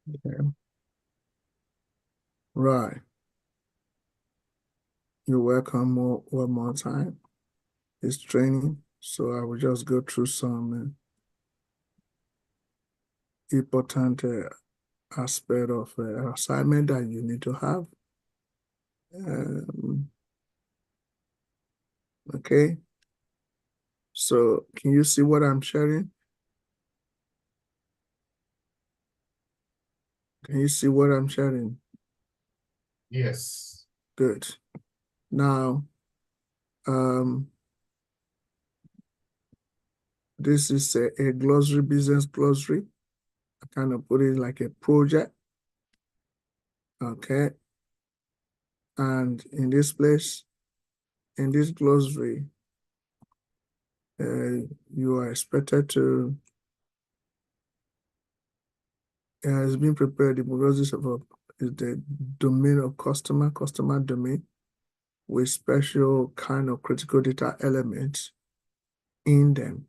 Okay. Right. You're welcome one more time. It's training, so I will just go through some important aspect of assignment that you need to have. Um, okay. So can you see what I'm sharing? Can you see what I'm sharing? Yes. Good. Now, um, this is a glossary, business glossary. I kind of put it like a project. Okay. And in this place, in this glossary, you are expected to, it's been prepared, the glossary is the domain of customer domain with special kind of critical data elements in them.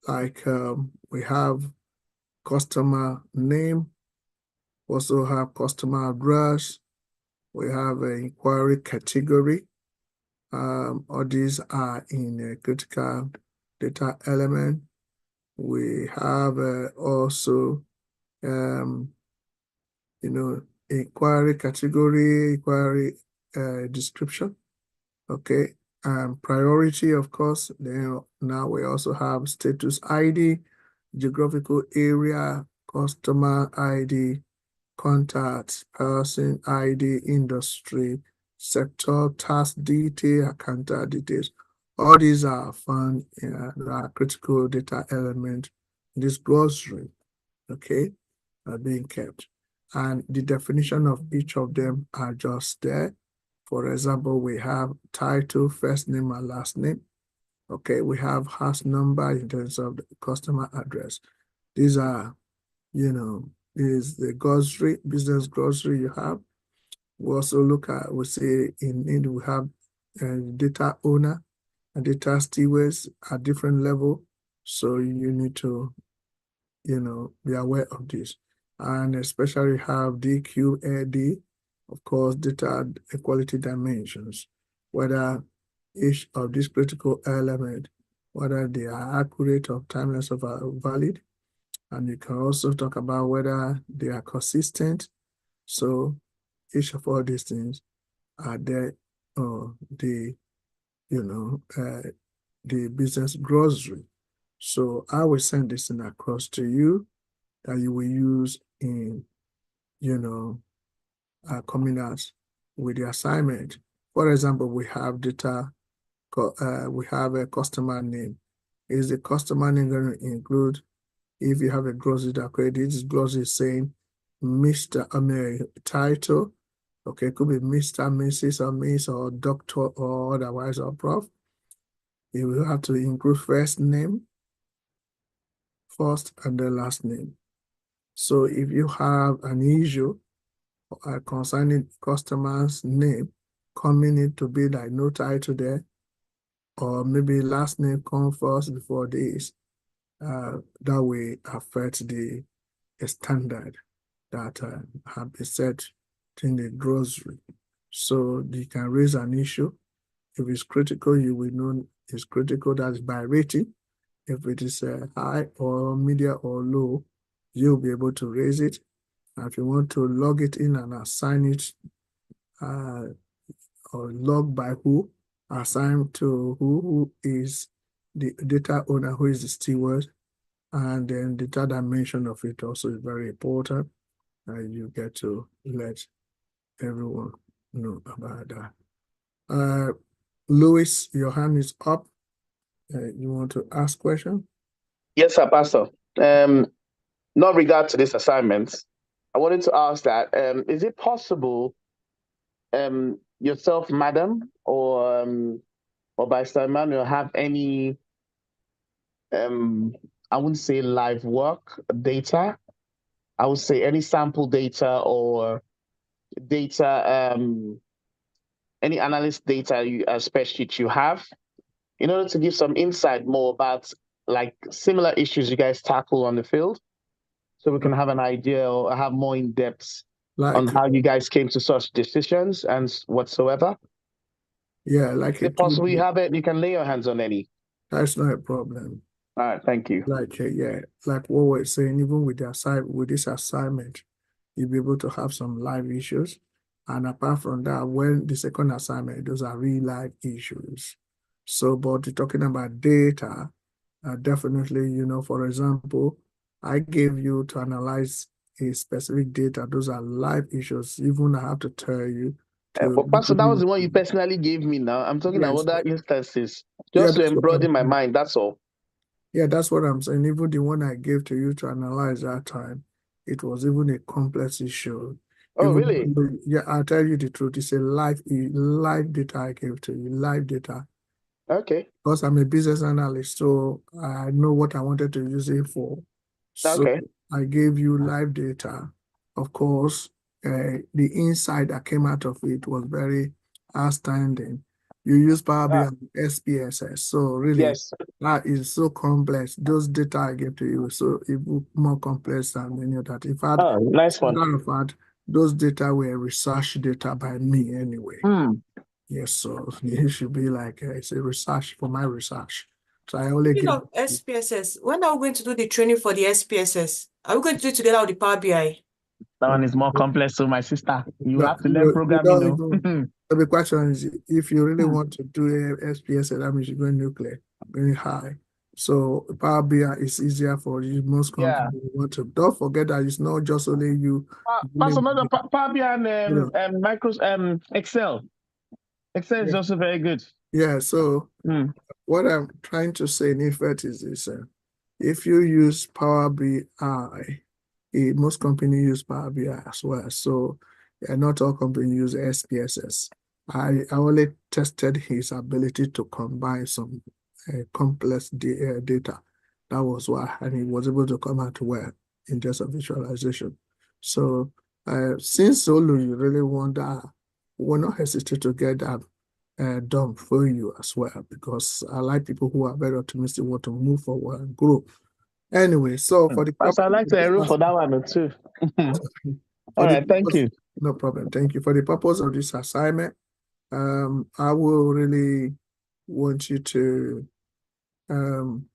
Like we have customer name, also have customer address, we have an inquiry category. All these are in a critical data element. We have also, um, inquiry category, inquiry description. Okay. Priority, of course. Then now we also have status ID, geographical area, customer ID, contact, person ID, industry, sector, task detail, account details. All these are found in the critical data element in this glossary, okay, are being kept. And the definition of each of them are just there. For example, we have title, first name and last name. Okay, we have house number in terms of the customer address. These are, is the glossary, business glossary you have. We also look at, we say we have data owner and data stewards at different level. So you need to, be aware of this. And especially have DQAD, of course, data equality dimensions, whether each of these critical elements, whether they are accurate or timeless or valid. And you can also talk about whether they are consistent. So each of all these things are there, the, the business grocery. So I will send this thing across to you that you will use in, you know, coming out with the assignment. For example, we have data, we have a customer name. Is the customer name going to include, if you have a glossary that creates this glossary saying Mr. Title, okay, it could be Mr., Mrs., or Miss, or Doctor, or otherwise, or Prof. You will have to include first name, first, and the last name. So if you have an issue concerning customer's name coming in to be like no title there, or maybe last name come first before this, that will affect the standard that have been set in the grocery. So you can raise an issue. If it's critical, you will know it's critical. That's by rating. If it is high or medium or low, you'll be able to raise it. And if you want to log it in and assign it uh, or log by who, assign to who is the data owner, who is the steward, and then the data dimension of it also is very important. You get to let everyone know about that. Louis, your hand is up. You want to ask question? Yes, sir, Pastor. Not regard to this assignment, I wanted to ask that is it possible yourself, madam, or by Manuel have any I wouldn't say live work data. I would say any sample data or data any analyst data you spreadsheet you have in order to give some insight more about like similar issues you guys tackle on the field. so we can have an idea or have more in depth on Like, how you guys came to such decisions and whatsoever. yeah, like Is a it possible you 2D, have it? You can lay your hands on any. that's not a problem. All right, thank you. Like, yeah, like what we're saying, even with with this assignment, you'll be able to have some live issues. And apart from that, when the second assignment, those are real life issues. So, but you're talking about data, definitely, for example, I gave you to analyze a specific data. Those are live issues. Even I have to tell you to But Pastor, that was the one you personally gave me now. I'm talking yes, about other instances, yeah, just to embroaden my mind. That's all. yeah, that's what I'm saying. Even the one I gave to you to analyze that time, it was even a complex issue. Oh, really? Yeah, I'll tell you the truth. It's a live data I gave to you, live data. Okay. Because I'm a business analyst, so I know what I wanted to use it for. So Okay. I gave you live data. Of course, the insight that came out of it was very outstanding. You use Power BI Ah, and SPSS, so really yes. that is so complex. Those data I gave to you, so even more complex than any of that. In fact, Oh, nice as a one. matter of fact, those data were research data by me anyway. Hmm. Yes, so it should be like it's a research for my research. So I only Speaking give. of SPSS, when are we going to do the training for the SPSS? Are we going to do it together with the Power BI? That one Okay. is more complex, so my sister, you No, have to learn you programming, don't no? even. So the question is, if you really want to do a SPSS, that means you're going nuclear, going high. So Power BI is easier for you. Most Yeah. companies want to. Don't forget that it's not just only you. That's another Power BI and You know, Excel. Excel is yeah. also very good. Yeah. So Hmm. what I'm trying to say in effect is this: if you use Power BI, most companies use Power BI as well. So not all companies use SPSS. I only tested his ability to combine some complex data. That was why, and he was able to come out well in terms of visualization. So since Olu, you really want that, will not hesitate to get that done for you as well, because I like people who are very optimistic, want to move forward and grow. Anyway, so for the Pastor, I'd like to enroll for that one too. for All the right, thank purpose, you. no problem. Thank you. For the purpose of this assignment, I will really want you to um,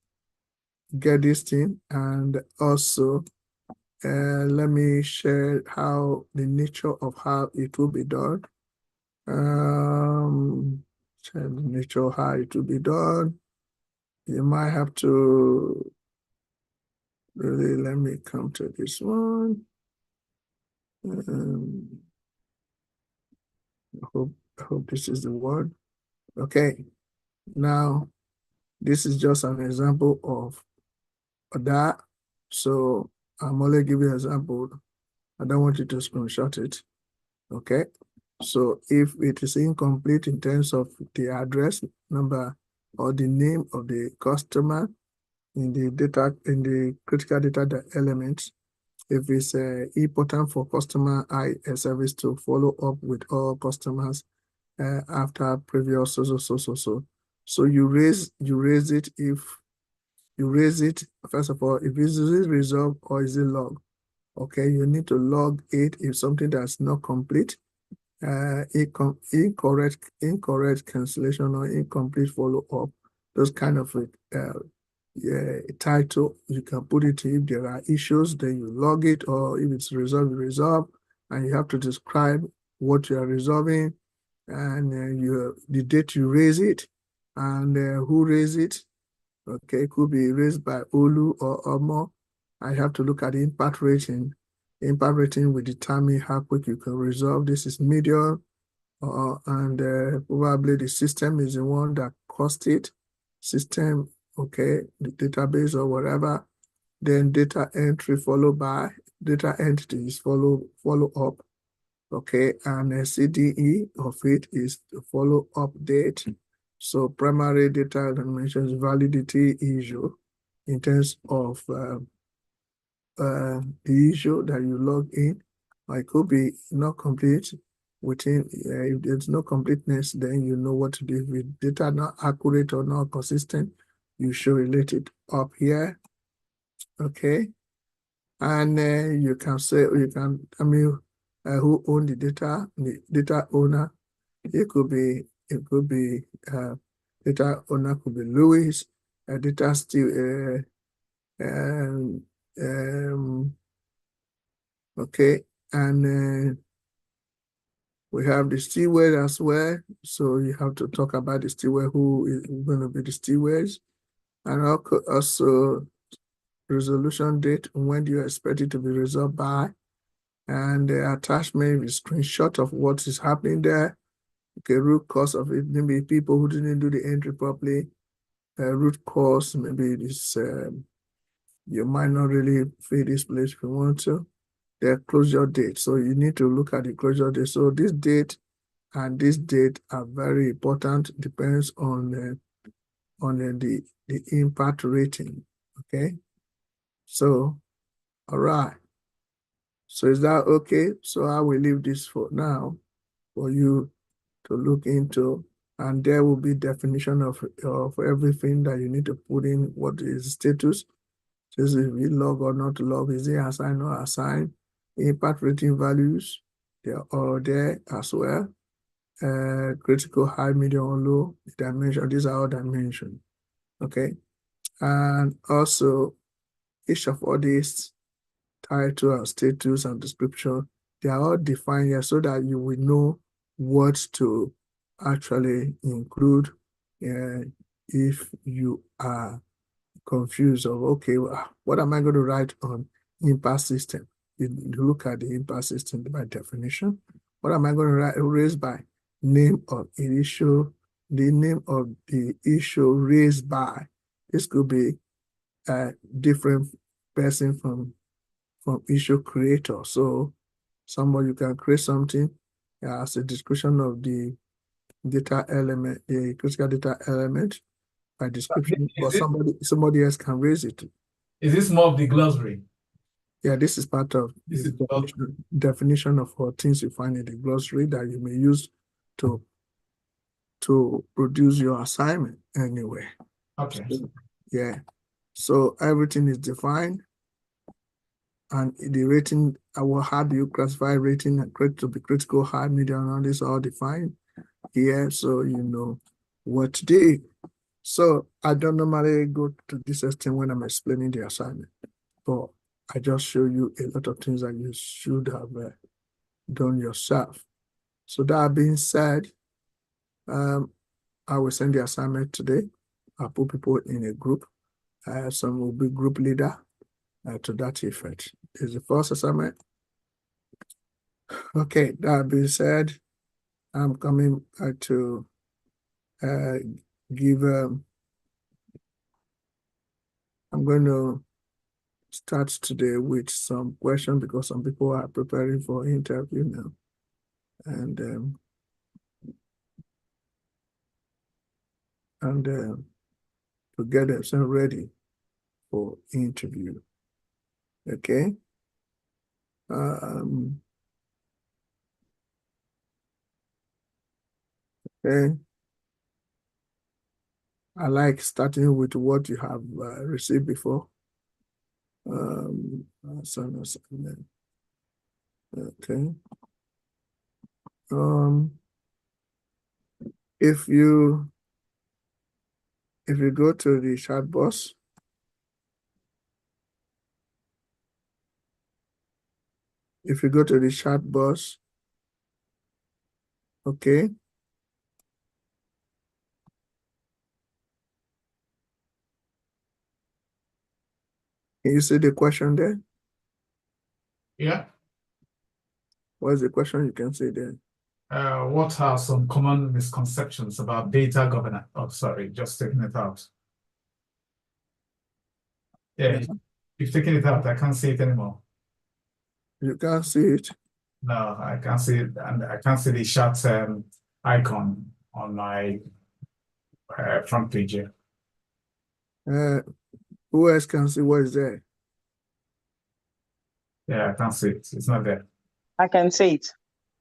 get this thing, and also let me share how the nature of how it will be done. Share the nature of how it will be done. You might have to really let me come to this one. I hope this is the one. Okay, now this is just an example of that. So I'm only giving an example. I don't want you to screenshot it. Okay. So if it is incomplete in terms of the address number or the name of the customer in the data, in the critical data elements, if it's important for customer service to follow up with all customers after previous so. So you raise it if you raise it, first of all, if it's resolved or is it log. Okay, you need to log it if something that's not complete, incorrect cancellation or incomplete follow-up, those kind of yeah, title, you can put it if there are issues, then you log it, or if it's resolved, you resolve, and you have to describe what you are resolving, and the date you raise it, and who raised it. Okay, could be raised by Olu or Omo. I have to look at the impact rating. Impact rating will determine how quick you can resolve. This is medium, and probably the system is the one that caused it. System, okay, the database or whatever. Then data entry followed by data entities follow up. Okay, and a CDE of it is to follow update. So primary data dimensions validity issue in terms of the issue that you log in. It could be not complete within, if there's no completeness, then you know what to do. If data not accurate or not consistent, you should relate it up here. Okay. And you can say, who own the data owner. It could be data owner could be Louis, data still okay, and we have the steward as well. So you have to talk about the steward, who is going to be the stewards, and also resolution date, when do you expect it to be resolved by, and the attachment is screenshot of what is happening there. Okay, root cause of it, maybe people who didn't do the entry properly. Root cause, maybe this you might not really fill this place if you want to. The closure date, so you need to look at the closure date. So this date and this date are very important. Depends on the impact rating. Okay, so all right. So is that okay? So I will leave this for now for you to look into, and there will be definition of everything that you need to put in. What is status? Is it log or not log? Is it assigned or assigned? Impact rating values, they are all there as well. Critical, high, medium, or low dimension. These are all dimensions. Okay, and also each of all these title and status and description, they are all defined here so that you will know what to actually include if you are confused of, okay, well, what am I going to write on impact system? You look at the impact system by definition. What am I going to raise by? Name of issue, the name of the issue raised by. This could be a different person from issue creator. So somebody, you can create something as a description of the data element, the critical data element by description, but somebody else can raise it. Is this more of the glossary? Yeah, this is part of the definition of all things you find in the glossary that you may use to produce your assignment anyway. Okay. So, yeah. So everything is defined. And the rating, how do you classify rating to be critical, high, medium, all this all defined here, so you know what to do. So I don't normally go to this extent when I'm explaining the assignment, but I just show you a lot of things that you should have done yourself. So that being said, I will send the assignment today. I'll put people in a group. Some will be group leader to that effect. This is the first assignment. Okay, that being said, I'm coming to give, I'm going to start today with some questions because some people are preparing for interview now. And to get themselves ready for interview. Okay. Okay. I like starting with what you have received before. Okay. If you go to the chat box, okay. Can you see the question there? Yeah. What's the question you can see there? What are some common misconceptions about data governance? Oh, sorry, just taking it out. Yeah, you've taken it out. I can't see it anymore. You can't see it? No, I can't see it, and I can't see the chat icon on my front page here. Who else can see what is there? Yeah, I can't see it. It's not there. I can see it.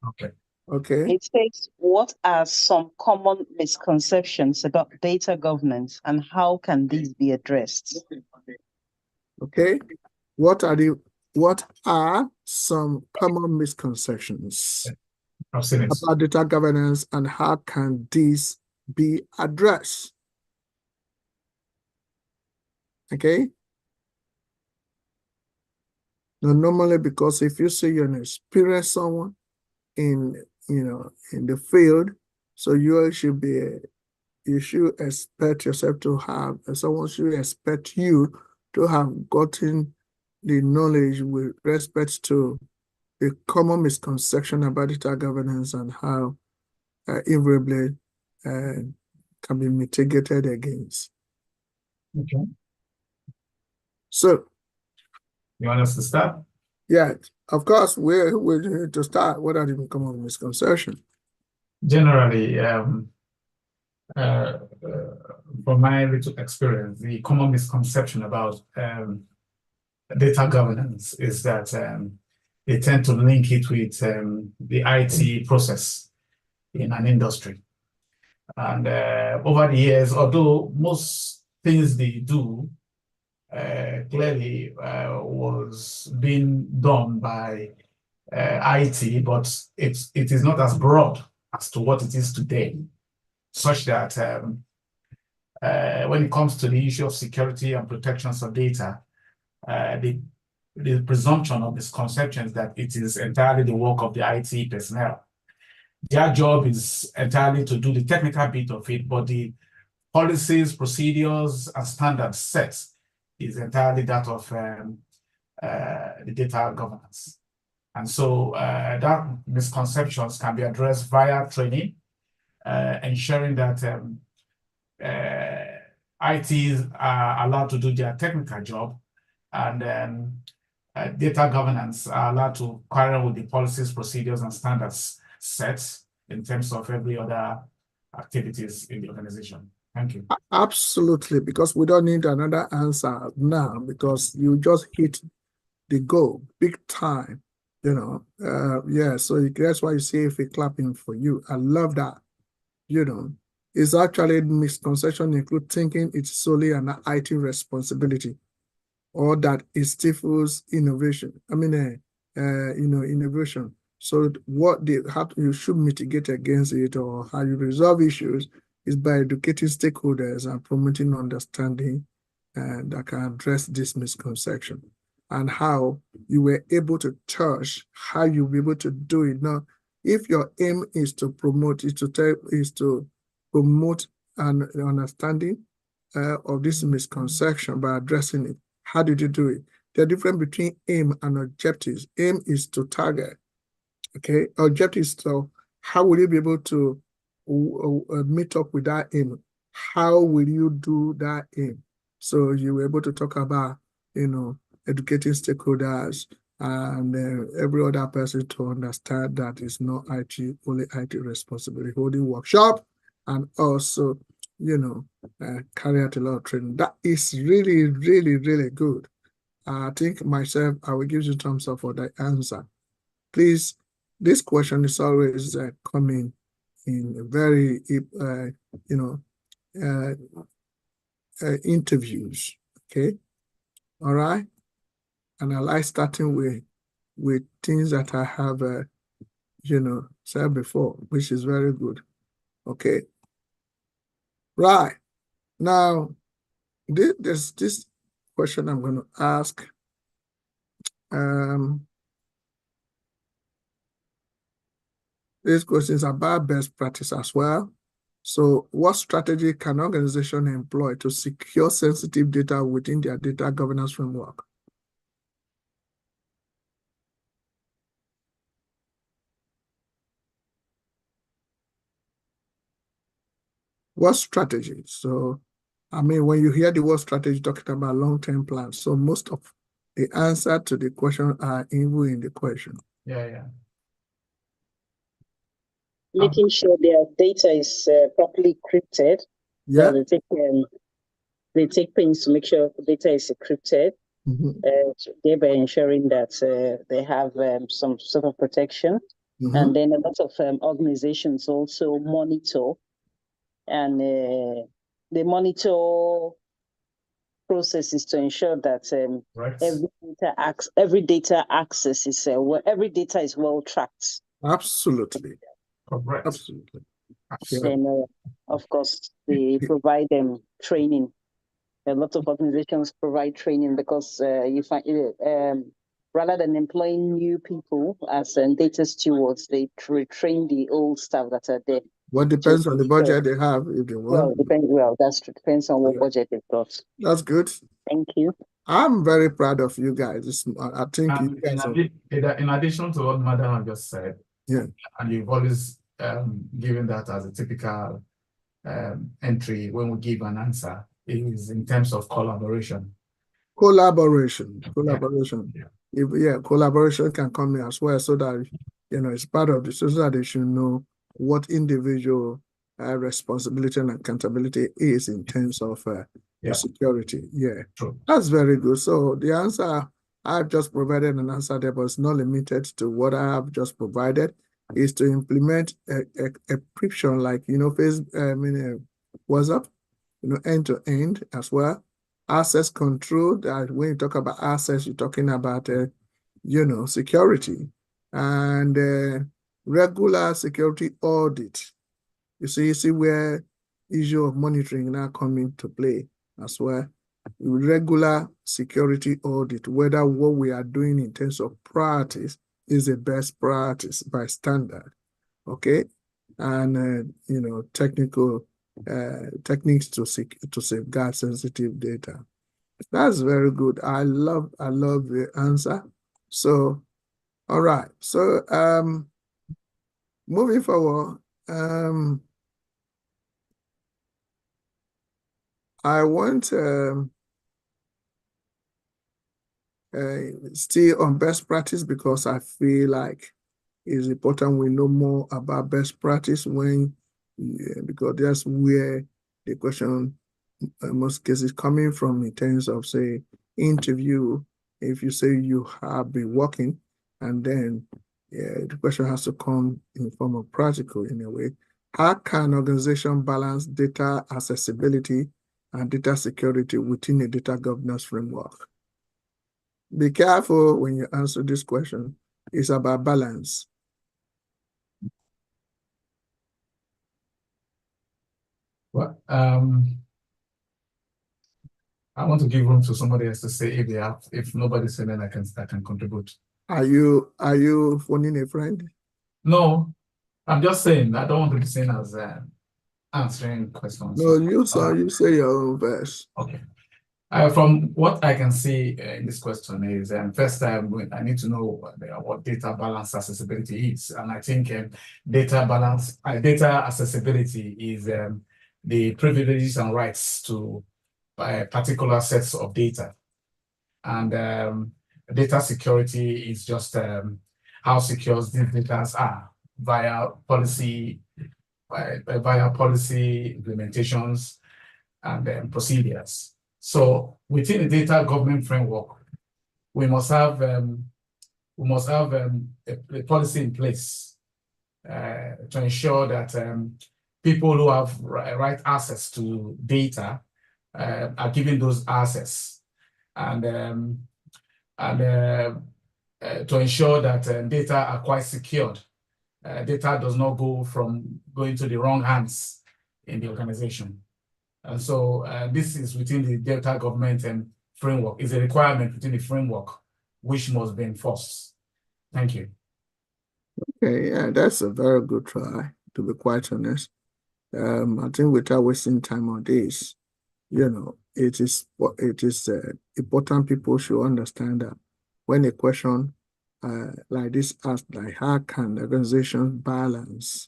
Okay. Okay. It says, what are some common misconceptions about data governance and how can these be addressed? Okay. What are the what are some common misconceptions I've seen it. about data governance and how can these be addressed? Okay. Now, normally, because if you say you're an experienced someone in in the field, so you should expect yourself to have, someone should expect you to have gotten the knowledge with respect to the common misconception about data governance and how invariably can be mitigated against. Okay. So, You want us to start? yeah, of course, we're to start. What are the common misconceptions? Generally, from my little experience, the common misconception about data governance is that they tend to link it with the IT process in an industry. And over the years, although most things they do clearly was being done by IT, but it is not as broad as to what it is today, such that when it comes to the issue of security and protections of data, the presumption of misconceptions that it is entirely the work of the IT personnel. Their job is entirely to do the technical bit of it, but the policies, procedures, and standards set is entirely that of the data governance. And so that misconceptions can be addressed via training, ensuring that ITs are allowed to do their technical job, and data governance are allowed to carry on with the policies, procedures, and standards set in terms of every other activities in the organization. Thank you. Absolutely, because we don't need another answer now because you just hit the goal big time, yeah, so that's why you see if we're clapping for you. I love that. It's actually misconception include thinking it's solely an IT responsibility or that it stifles innovation. Innovation. So how you should mitigate against it or how you resolve issues is by educating stakeholders and promoting understanding that can address this misconception and how you were able to touch how you'll be able to do it. Now, if your aim is to promote, is to promote an understanding of this misconception by addressing it, how did you do it? The difference between aim and objectives. Aim is to target. Okay, objectives. So how will you be able to meet up with that aim? How will you do that aim? So you were able to talk about, educating stakeholders and every other person to understand that it's not IT, only IT responsibility, holding workshop and also, carry out a lot of training. That is really, really, really good. I think myself, I will give you thumbs up for that answer. Please, this question is always coming in very, interviews. Okay, all right. And I like starting with things that I have, said before, which is very good. Okay, right. Now, there's this question I'm going to ask. These questions are about best practice as well. So what strategy can organization employ to secure sensitive data within their data governance framework? What strategy? So, when you hear the word strategy, talking about long-term plans. So most of the answer to the question are in the question. Yeah. Making sure their data is properly encrypted. Yeah. They take pains to make sure the data is encrypted, thereby ensuring that they have some sort of protection. And then a lot of organizations also monitor, and they monitor process is to ensure that Right. every data access is every data is well tracked. Absolutely. Correct. Absolutely. Then, of course, they provide training. A lot of organizations provide training because you find rather than employing new people as data stewards, they train the old staff that are there. What depends on the budget they have, if they want. Well, depends on what budget they've got. That's good. Thank you. I'm very proud of you guys. I think you guys in addition to what Madam just said, yeah, and you've always given that as a typical entry when we give an answer, is in terms of collaboration. Collaboration. Yeah. Collaboration can come in as well, so that it's part of the so that they should know what individual responsibility and accountability is in terms of the security. Yeah, true. That's very good. So the answer I've just provided an answer there, but it's not limited to what I have just provided. Is to implement a encryption like WhatsApp, end to end as well. Access control, that when you talk about access, you're talking about security and regular security audit. You see where issue of monitoring now come into play as well. Regular security audit, whether what we are doing in terms of practice is the best practice by standard, okay? And technical techniques to safeguard sensitive data. That's very good. I love the answer. So, all right. So, moving forward, I want still on best practice, because I feel like it's important we know more about best practice because that's where the question in most cases coming from in terms of, say, interview. If you say you have been working, and then the question has to come in form of practical in a way. How can organization balance data accessibility and data security within a data governance framework? Be careful when you answer this question. It's about balance. Well, I want to give room to somebody else to say if nobody's saying, then I can contribute. Are you phoning a friend? No, I'm just saying I don't want to be seen as answering questions. No, you say your own verse. Okay. From what I can see in this question is, first I need to know what data balance accessibility is, and I think data accessibility is the privileges and rights to particular sets of data, and data security is just how secure these data are via policy implementations and procedures. So within the data government framework, we must have a policy in place to ensure that people who have right access to data are given those access, and to ensure that data are quite secured. Data does not go into the wrong hands in the organization. And so this is within the data government framework, is a requirement within the framework, which must be enforced. Thank you. Okay, yeah, that's a very good try, to be quite honest. I think without wasting time on this, it is important people should understand that when a question like this asked, like how can organizations balance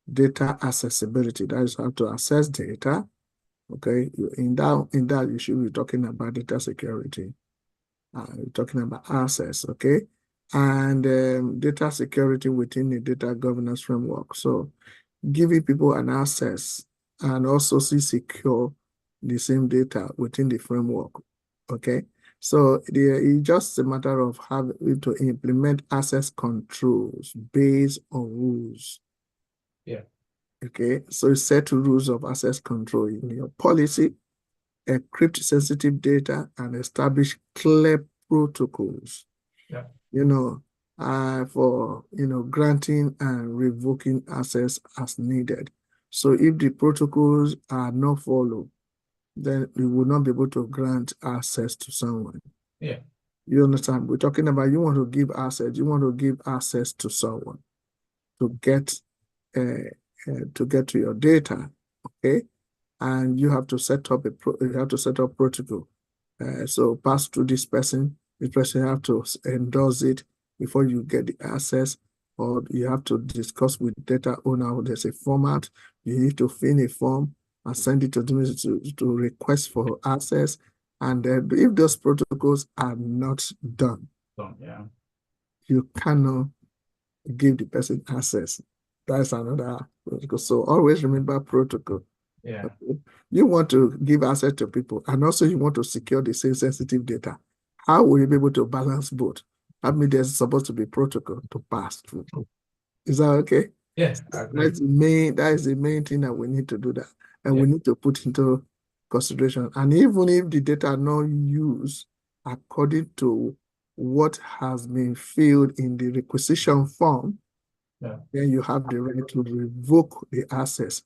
data accessibility, that is how to access data. Okay, in that you should be talking about data security. You're talking about access, okay, and data security within the data governance framework. So, giving people an access and also secure the same data within the framework. Okay, so it's just a matter of having to implement access controls based on rules. Yeah. Okay, so set rules of access control in your policy, encrypt sensitive data, and establish clear protocols. Yeah. For granting and revoking access as needed. So if the protocols are not followed, then we will not be able to grant access to someone. Yeah. You understand? We're talking about you want to give access to someone to get to your data, okay? And you have to set up protocol. So pass through this person have to endorse it before you get the access, or you have to discuss with data owner. There's a format. You need to fill a form and send it to them to request for access. And if those protocols are not done, Yeah, you cannot give the person access. That's another protocol. So always remember protocol. Yeah. You want to give access to people, and also you want to secure the same sensitive data. How will you be able to balance both? I mean, there's supposed to be protocol to pass through. Is that okay? Yes, I agree. That is the main thing that we need to do that. And we need to put into consideration. And even if the data are not used according to what has been filled in the requisition form, then you have the right to revoke the access.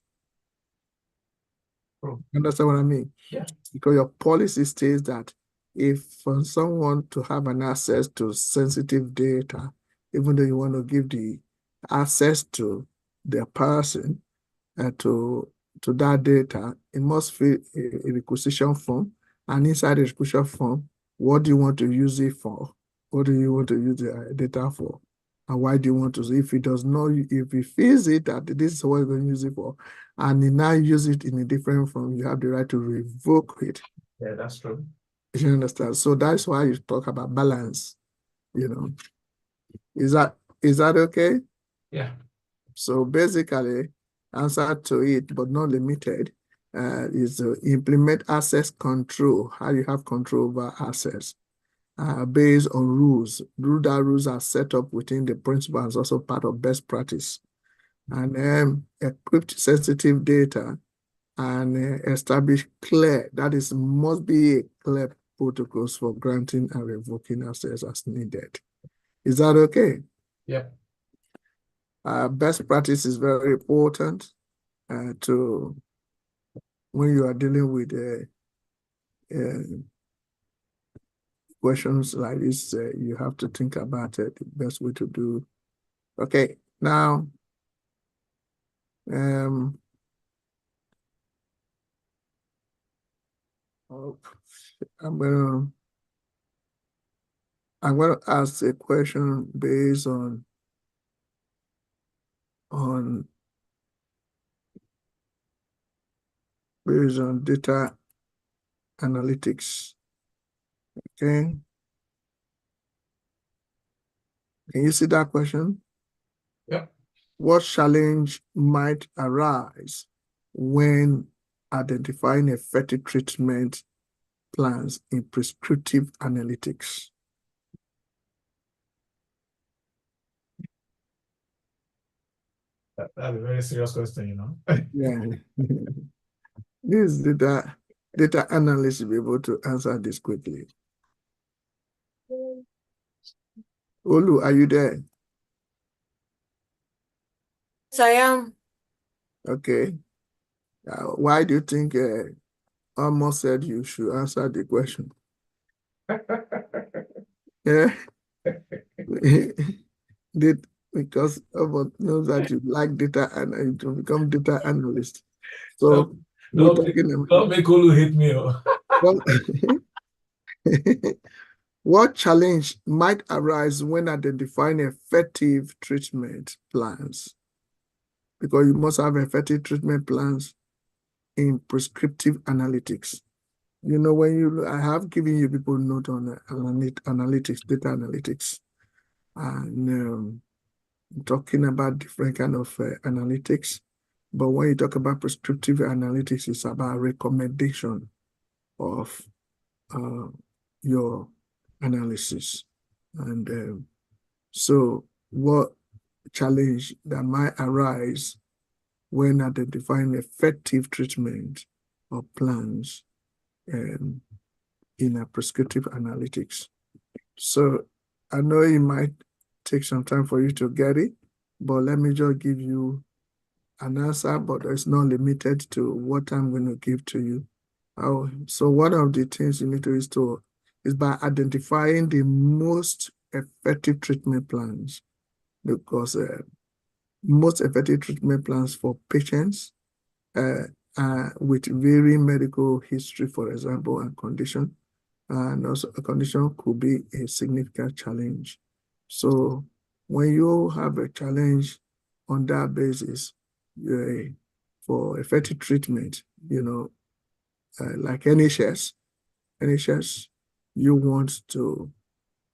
You understand what I mean? Yeah. Because your policy states that if for someone to have an access to sensitive data, even though you want to give the access to the person to that data, it must fill a requisition form. And inside the requisition form, what do you want to use it for? What do you want to use the data for? And why do you want to? If it does not, if he feels it that this is what you're going to use it for, and he now use it in a different form, you have the right to revoke it. Yeah, that's true. You understand? So that's why you talk about balance. Is that okay? Yeah. So basically, answer to it, but not limited, is to implement access control. How you have control over access based on rules. Rules are set up within the principle as also part of best practice. And encrypt sensitive data and establish clear, must be a clear protocols for granting and revoking access as needed. Is that okay? Yep. Best practice is very important to when you are dealing with questions like this. You have to think about it. The best way to do. Okay, now I'm gonna ask a question based on data analytics. Okay. Can you see that question? Yep. What challenge might arise when identifying effective treatment plans in prescriptive analytics? That's a very serious question, Yeah. This data analyst will be able to answer this quickly. Olu, are you there? Yes, I am. Okay. Why do you think almost said you should answer the question? Yeah. Because Obot knows that you like data and to become data analyst. So don't make Olu hate me. What challenge might arise when identifying effective treatment plans? Because you must have effective treatment plans in prescriptive analytics. When I have given you people note on analytics, data analytics, and talking about different kind of analytics. But when you talk about prescriptive analytics, it's about recommendation of your analysis. And so what challenge that might arise when identifying effective treatment or plans in a prescriptive analytics. So I know it might take some time for you to get it, but let me just give you an answer, but it's not limited to what I'm going to give to you. So one of the things you need to do is by identifying the most effective treatment plans, because most effective treatment plans for patients with varying medical history, for example, and condition, and also a condition could be a significant challenge. So when you have a challenge on that basis, for effective treatment, like NHS, you want to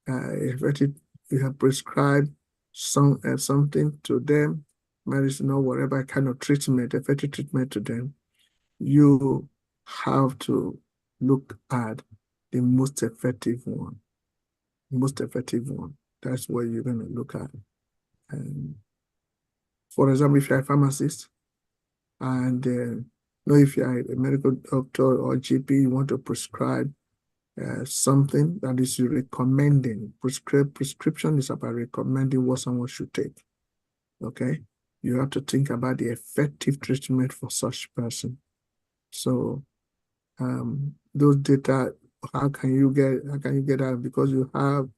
you have prescribed something to them, medicine or whatever kind of treatment, effective treatment to them, you have to look at the most effective one. That's what you're going to look at. And for example, if you're a pharmacist and if you're a medical doctor or GP, you want to prescribe something that is recommending. Prescription is about recommending what someone should take. Okay, you have to think about the effective treatment for such person. So those data, how can you get that? Because you have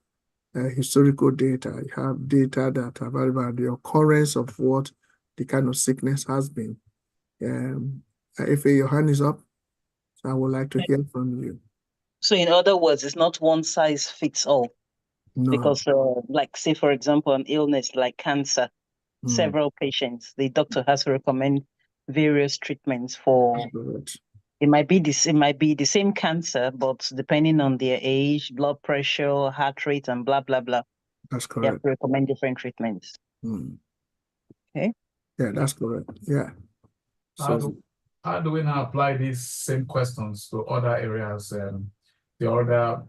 historical data, you have data that are about the occurrence of what the kind of sickness has been. If your hand is up, I would like to hear from you. So in other words, it's not one size fits all. No. Because like say, for example, an illness like cancer, several patients, the doctor has to recommend various treatments for. It might be the same cancer, but depending on their age, blood pressure, heart rate, and blah blah blah. That's correct. They have to recommend different treatments. Okay. Yeah, that's correct. Yeah. How do we now apply these same questions to other areas, the other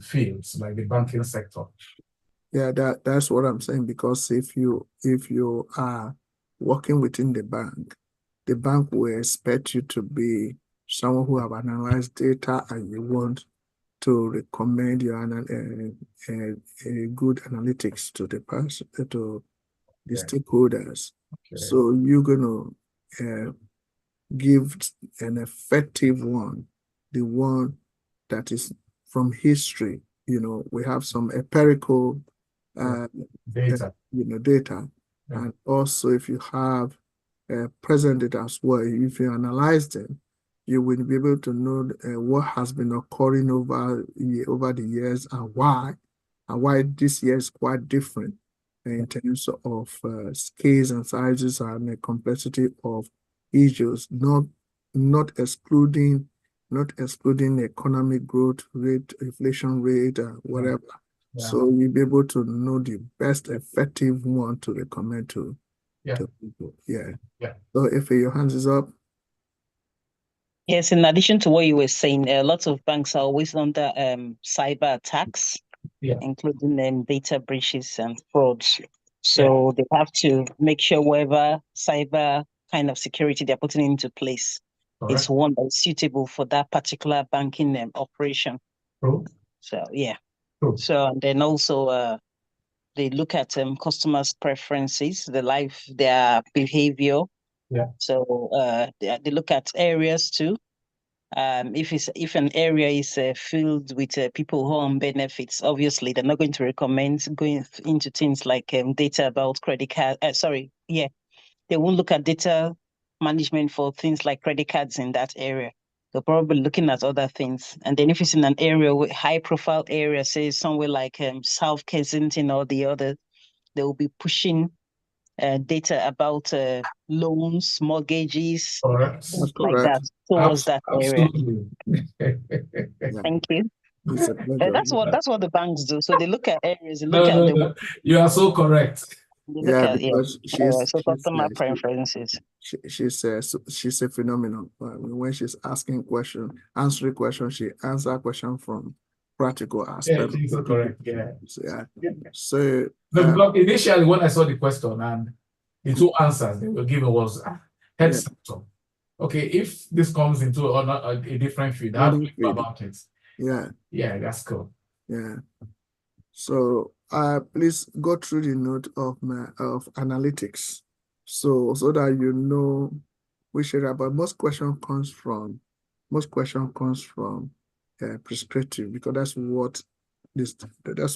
fields like the banking sector? Yeah, that's what I'm saying, because if you are working within the bank will expect you to be someone who have analyzed data, and you want to recommend your good analytics to the person, to the stakeholders. Okay. So you're gonna give an effective one, the one that is from history. We have some empirical data. Data. Yeah. And also if you have present data as well, if you analyze them, you will be able to know what has been occurring over the years, and why this year is quite different in terms of scales and sizes and the complexity of issues, not excluding economic growth rate, inflation rate, whatever. Yeah. So you'll be able to know the best effective one to recommend to people. Yeah. So if your hands is up. Yes, in addition to what you were saying, lots of banks are always under cyber attacks, including data breaches and frauds. So they have to make sure whatever cyber kind of security they're putting into place is one that is suitable for that particular banking operation. So So and then also they look at customers' preferences, their behavior. Yeah. So they look at areas too. If an area is filled with people who are on benefits, obviously they're not going to recommend going into things like data about credit card. They won't look at data management for things like credit cards in that area. They're probably looking at other things. And then if it's in an area with high-profile area, say somewhere like South Kensington or the other, they will be pushing data about loans, mortgages, like that towards that area. Thank you. That's what the banks do. So they look at areas. They look at no. You are so correct. Because she's customer preferences. She's a phenomenal. When she's asking question, answering question, she answers question from practical aspect. Yeah, she's so correct. Yeah. So because initially when I saw the question and the two answers they were given was health sector. Okay, if this comes into a different field, how do you go about it? Yeah. Yeah, that's cool. Yeah. So please go through the note of analytics. So that you know which area, but most question comes from prescriptive, because that's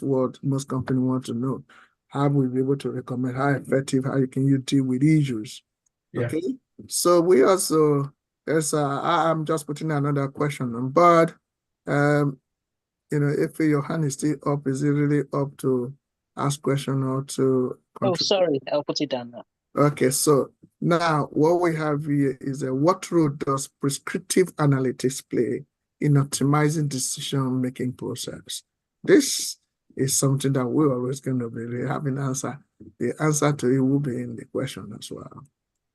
what most companies want to know. How will we be able to recommend, how effective, how can you deal with issues? Yeah. Okay. So we also, I'm just putting another question on, but if your hand is still up, is it really up to ask question or to Oh, contribute? sorry, I'll put it down now. Okay, so now what we have here is what role does prescriptive analytics play in optimizing decision-making process? This is something that we're always going to be having answer. The answer to it will be in the question as well.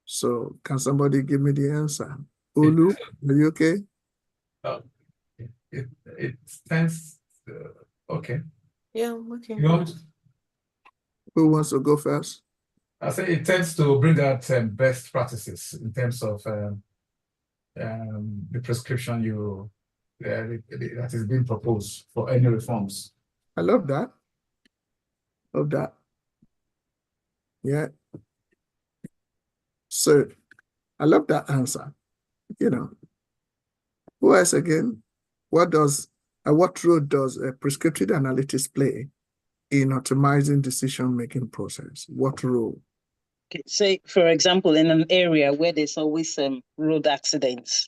So can somebody give me the answer? Olu, are you okay? It tends okay. Yeah, okay. You want? Who wants to go first? I say it tends to bring out best practices in terms of the prescription that is being proposed for any reforms. I love that. Love that. Yeah. So I love that answer. Who else again? What role does a prescriptive analytics play in optimizing decision-making process? What role? Okay, say, for example, in an area where there's always road accidents,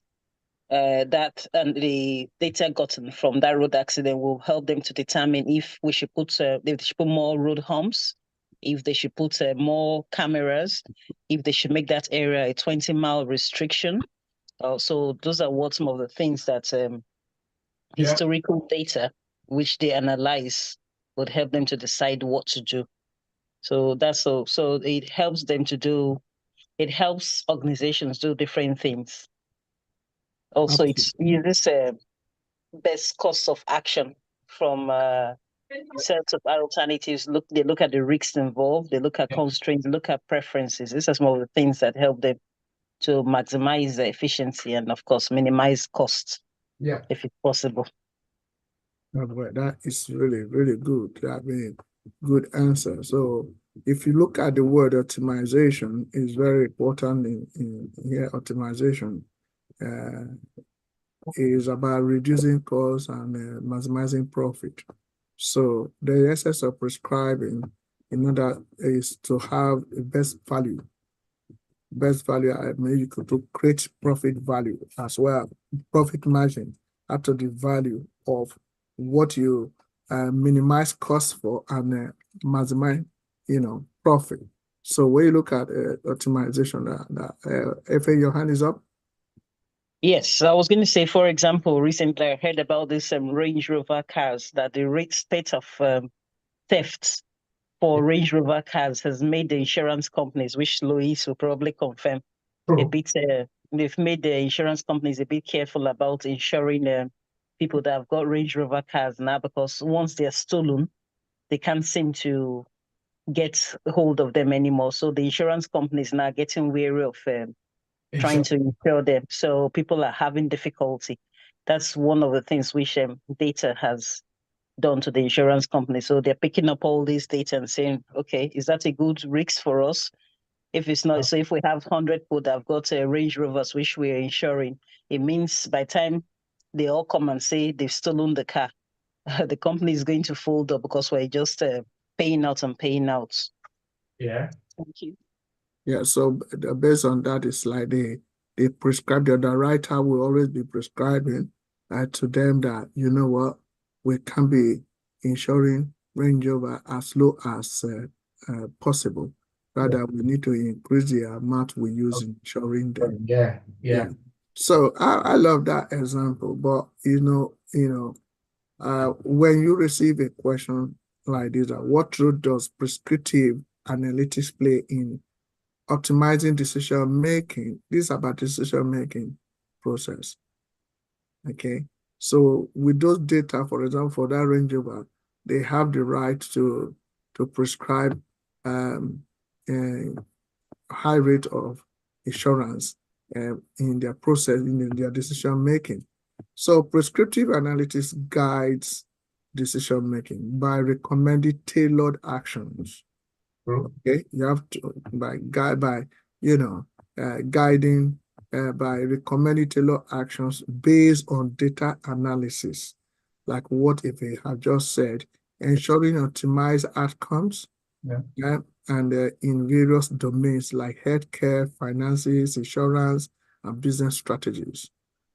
that and the data gotten from that road accident will help them to determine if we should put more road humps, if they should put more cameras, if they should make that area a 20-mile restriction. So those are what some of the things that historical data which they analyze would help them to decide what to do. So that's so it helps them to do. It helps organizations do different things. Also, it uses best course of action from sets of alternatives. They look at the risks involved, they look at constraints, look at preferences. These are some of the things that help them to maximize the efficiency and, of course, minimize costs. Yeah, if it's possible. That is really, really good. I mean, good answer. So if you look at the word optimization, is very important in here. Optimization is about reducing costs and maximizing profit. So the essence of prescribing in order is to have the best value. Best value, I mean, you could create profit value as well, profit margin after the value of what you minimize costs for and maximize, profit. So when you look at optimization, if your hand is up. Yes, I was going to say, for example, recently I heard about this Range Rover cars, that the rate of thefts for Range Rover cars has made the insurance companies, which Louise will probably confirm, a bit. They've made the insurance companies a bit careful about insuring people that have got Range Rover cars now, because once they're stolen, they can't seem to get hold of them anymore. So the insurance companies now getting wary of trying to insure them. So people are having difficulty. That's one of the things which data has done to the insurance company. So they're picking up all this data and saying, okay, is that a good risk for us? If it's not, so if we have 100 people that have got Range Rovers, which we're insuring, it means by the time they all come and say they've stolen the car, the company is going to fold up because we're just paying out and paying out. Yeah. Thank you. Yeah, so based on that, it's like they prescribe, the writer will always be prescribing to them that, you know what, we can be insuring Range Rover as low as possible. Rather, we need to increase the amount we use in insuring them. Yeah. So I love that example, but when you receive a question like this, what role does prescriptive analytics play in optimizing decision making? This is about decision making process. Okay, so with those data, for example, for that Range Rover, they have the right to prescribe a high rate of insurance in their process, in their decision making. So prescriptive analytics guides decision making by recommending tailored actions. Okay, you have to guiding by recommending tailored actions based on data analysis, like what if I have just said, ensuring optimized outcomes, and in various domains like healthcare, finances, insurance, and business strategies.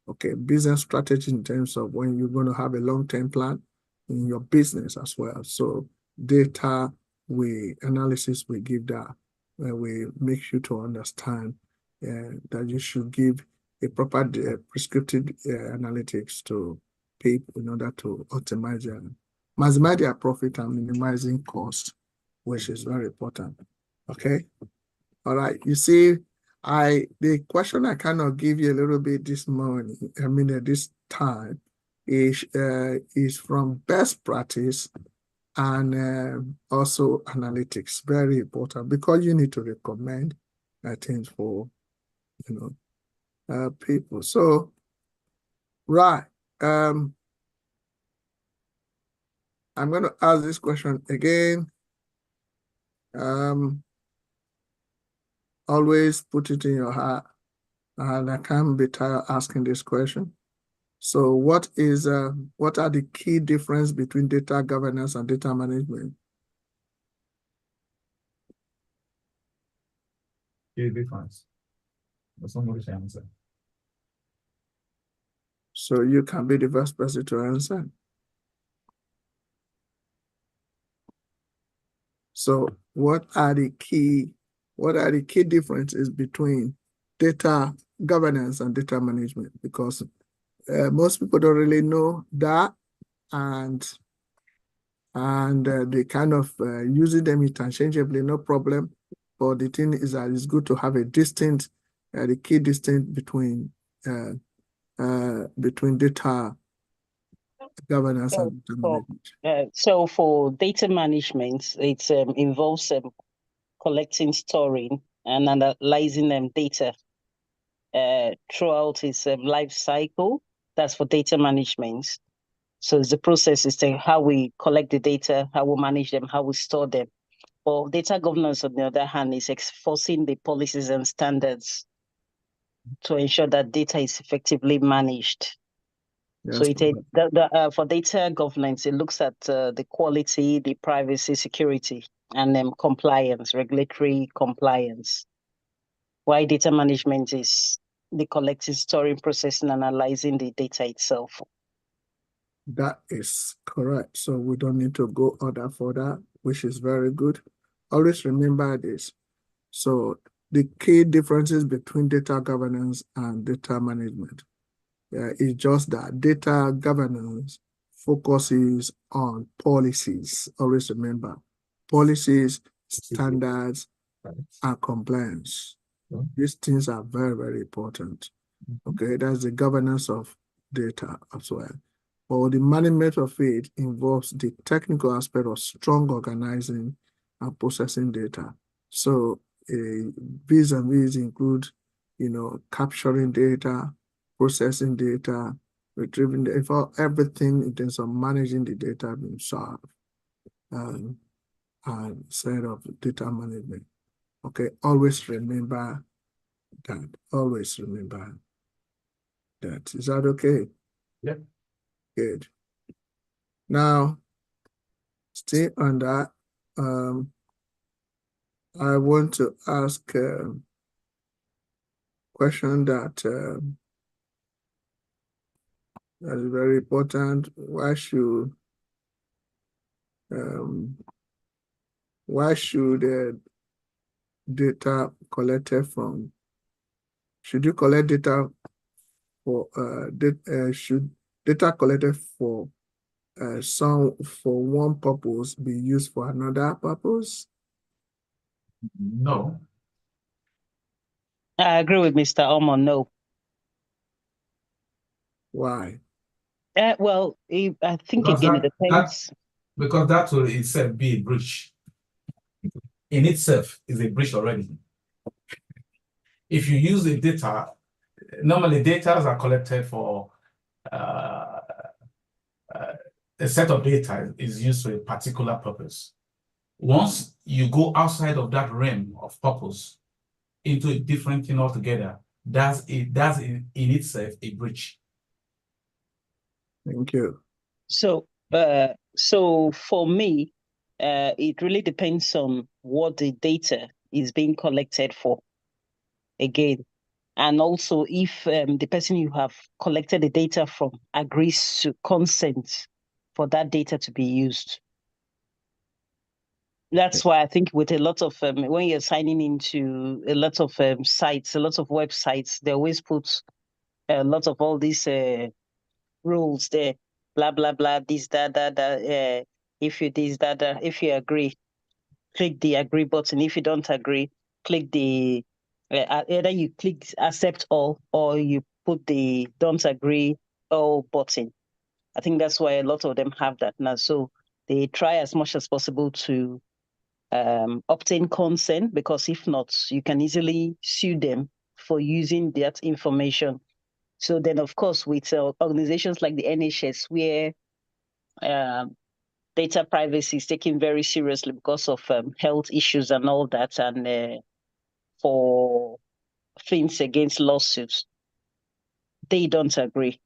Okay, business strategy in terms of when you're going to have a long-term plan in your business as well. So data analysis will give that, we make you to understand that you should give a proper prescriptive analytics to people in order to maximize their profit and minimizing cost, which is very important. Okay. All right. You see, the question I cannot give you a little bit this morning, this time, is from best practice and also analytics. Very important because you need to recommend things for people. So, right. I'm going to ask this question again. Always put it in your heart, and I can't be tired asking this question. So what are the key difference between data governance and data management? Key difference. Somebody should answer. So you can be the first person to answer. So what are the key differences between data governance and data management? Because most people don't really know that, and they kind of using them interchangeably, no problem. But the thing is that it's good to have a distinct, the key distinct between data governance and data management. So for data management, it involves collecting, storing, and analyzing data throughout its life cycle. That's for data management. So the process is how we collect the data, how we manage them, how we store them. Or data governance, on the other hand, is enforcing the policies and standards to ensure that data is effectively managed. Yes, so for data governance, it looks at the quality, the privacy, security, and compliance, regulatory compliance. Why data management is the collecting, storing, processing, analyzing the data itself. That is correct. So we don't need to go further, which is very good. Always remember this. So the key differences between data governance and data management is just that data governance focuses on policies. Always remember, policies, standards, and compliance. These things are very, very important. Okay, that's the governance of data as well. Or the management of it involves the technical aspect of strong organizing and processing data. So vis-a-vis include, capturing data, processing data, retrieving data, everything in terms of managing the data themselves, and side of data management. Okay, always remember that. Always remember that. Is that okay? Yeah. Good. Now, stay on that. I want to ask a question that is very important. Why should data collected from? Should you collect data for should data collected for one purpose be used for another purpose? No. I agree with Mr. Omo. No. Why? Well, I think because again it depends. Because that will itself be a breach. In itself is a breach already. If you use the data normally data are collected for a set of data is used for a particular purpose. Once you go outside of that realm of purpose into a different thing altogether, that's in itself a breach. Thank you. So, so for me, it really depends on what the data is being collected for. Again, and also if the person you have collected the data from agrees to consent for that data to be used. That's why I think with a lot of, when you're signing into a lot of sites, a lot of websites, they always put a lot of all these rules there, blah, blah, blah, this, that, if you this, that, if you agree, click the agree button. If you don't agree, click the, either you click accept all or you put the don't agree all button. I think that's why a lot of them have that now. So they try as much as possible to obtain consent, because if not, you can easily sue them for using that information. So then, of course, with organizations like the NHS, where data privacy is taken very seriously because of health issues and all that, and for things against lawsuits, they don't agree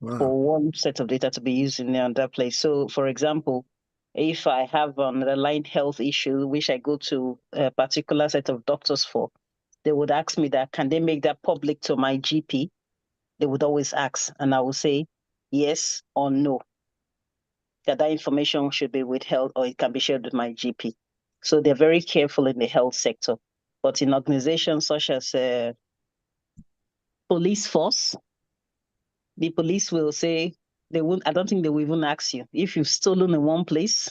for one set of data to be used in that place. So, for example, if I have an underlying health issue, which I go to a particular set of doctors for, they would ask me that, can they make that public to my GP? They would always ask, and I will say yes or no, that information should be withheld or it can be shared with my GP. So they're very careful in the health sector. But in organizations such as police force, the police will say, they won't, I don't think they will even ask you. If you've stolen in one place,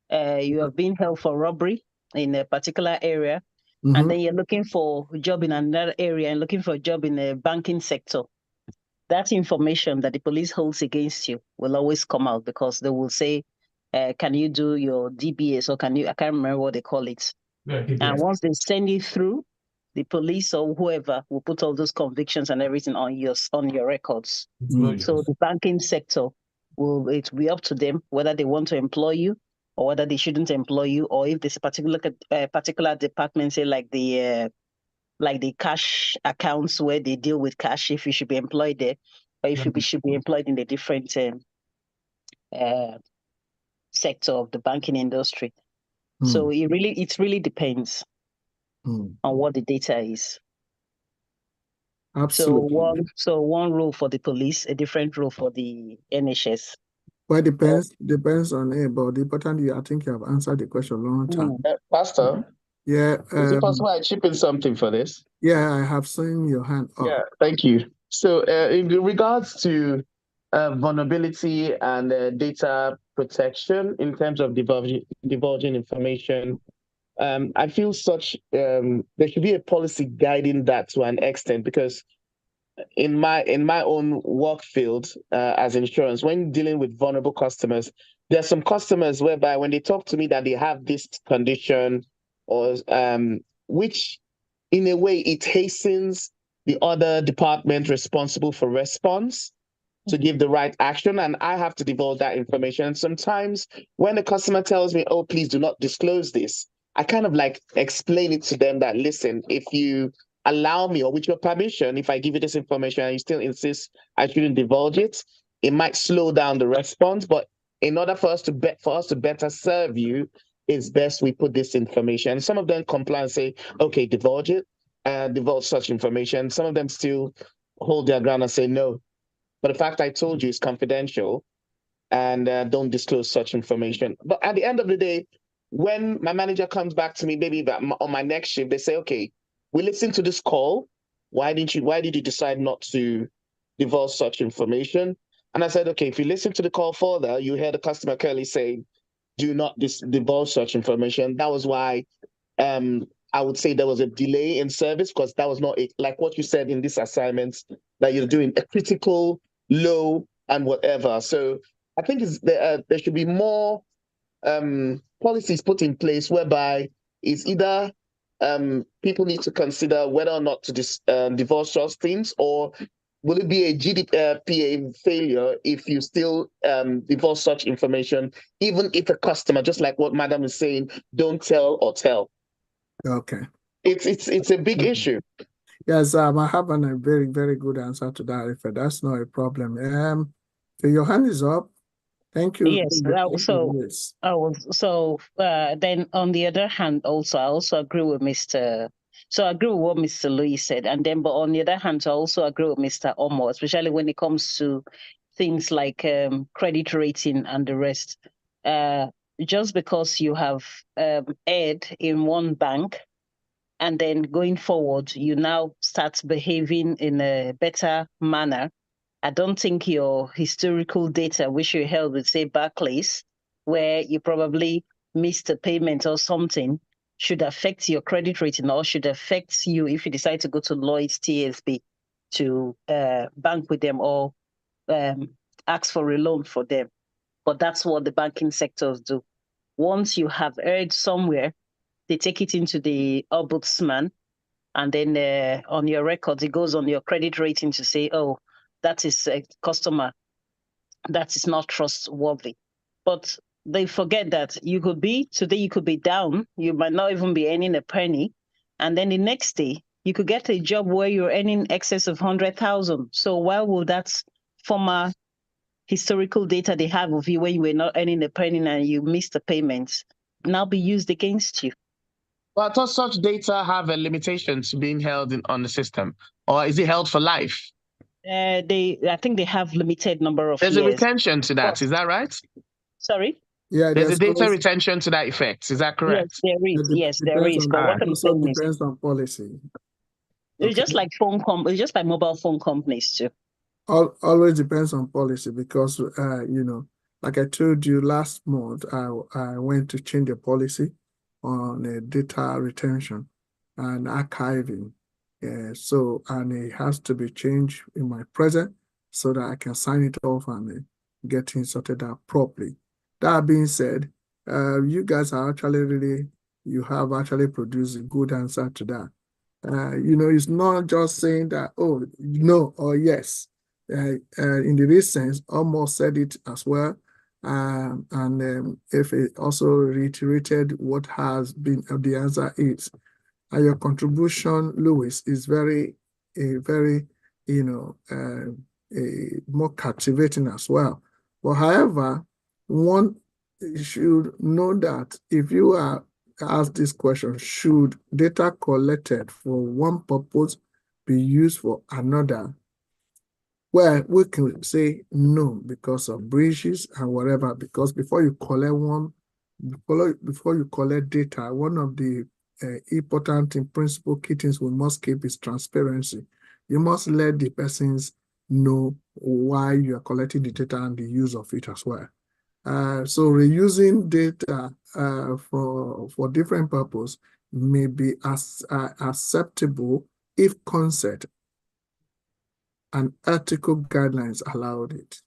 you have been held for robbery in a particular area, and then you're looking for a job in another area and looking for a job in the banking sector, that information that the police holds against you will always come out, because they will say, can you do your DBS, or can you, I can't remember what they call it. Yeah, And once they send you through, the police or whoever will put all those convictions and everything on your records. So the banking sector will be up to them whether they want to employ you or whether they shouldn't employ you, or if there's a particular department, say like the cash accounts where they deal with cash, if you should be employed there, or if you should be employed in a different sector of the banking industry. So it really depends on what the data is. Absolutely. So one rule for the police, a different rule for the NHS. Well, it depends on it, but the important, I think you have answered the question a long time. Pastor? Yeah. Is it possible I chip in something for this? Yeah, I have seen your hand up. Yeah, thank you. So in regards to vulnerability and data protection in terms of divulging information, I feel there should be a policy guiding that to an extent, because in my own work field as insurance, when dealing with vulnerable customers, there are some customers whereby when they talk to me that they have this condition, or which in a way it hastens the other department responsible for response to give the right action, and I have to divulge that information. And sometimes when the customer tells me, oh, please do not disclose this, I kind of like explain it to them that, listen, if you allow me, or with your permission, if I give you this information and you still insist I shouldn't divulge it, it might slow down the response. But in order for us to better serve you, it's best we put this information. Some of them comply and say, okay, divulge it, divulge such information. Some of them still hold their ground and say, no, but the fact I told you is confidential, and don't disclose such information. But at the end of the day, when my manager comes back to me, maybe on my next shift, they say, okay, we listened to this call. Why did you decide not to divulge such information? And I said, okay, if you listen to the call further, you hear the customer clearly say, do not divulge such information. That was why I would say there was a delay in service, because that was not like what you said in this assignment, that you're doing a critical, low, and whatever. So I think there should be more policies put in place whereby it's either people need to consider whether or not to divorce such things, or will it be a GDPR failure if you still divorce such information, even if a customer, just like what Madam is saying, don't tell or tell? Okay. It's a big issue. Yes, I have a very, very good answer to that. If that's not a problem. So your hand is up. Thank you. Yes. Then on the other hand, also I also agree with Mr. So I agree with what Mr. Louis said, and then but on the other hand, I also agree with Mr. Omo, especially when it comes to things like credit rating and the rest. Just because you have erred in one bank, and then going forward, you now start behaving in a better manner, I don't think your historical data, which you held with, say, Barclays, where you probably missed a payment or something, should affect your credit rating, or should affect you if you decide to go to Lloyd's TSB to bank with them, or ask for a loan for them. But that's what the banking sectors do. Once you have erred somewhere, they take it into the ombudsman, and then on your records, it goes on your credit rating to say, oh, that is a customer that is not trustworthy. But they forget that you could be down, you might not even be earning a penny, and then the next day you could get a job where you're earning excess of 100,000. So why will that former historical data they have of you when you were not earning a penny and you missed the payments now be used against you? Well, does such data have a limitation to being held on the system, or is it held for life? I think they have limited number of years. There's a retention to that, is that right? Sorry? Yeah, there's a data retention to that effect, is that correct? Yes, there is. Yes, there is. But what I'm saying is, depends on policy. It's just like it's just like mobile phone companies too. Always depends on policy, because like I told you last month, I went to change a policy on data retention and archiving. And it has to be changed in my present so that I can sign it off and get things sorted out properly. That being said, you guys are you have actually produced a good answer to that. It's not just saying that, oh, no or yes. In the recent, almost said it as well. If it also reiterated what has been the answer is. And your contribution, Louis, is very more captivating as well. But however, one should know that if you are asked this question, should data collected for one purpose be used for another? Well, we can say no because of breaches and whatever, because before you collect data, one of the important and principal key things we must keep is transparency. You must let the persons know why you are collecting the data and the use of it as well. So reusing data for different purposes may be acceptable if consent and ethical guidelines allowed it.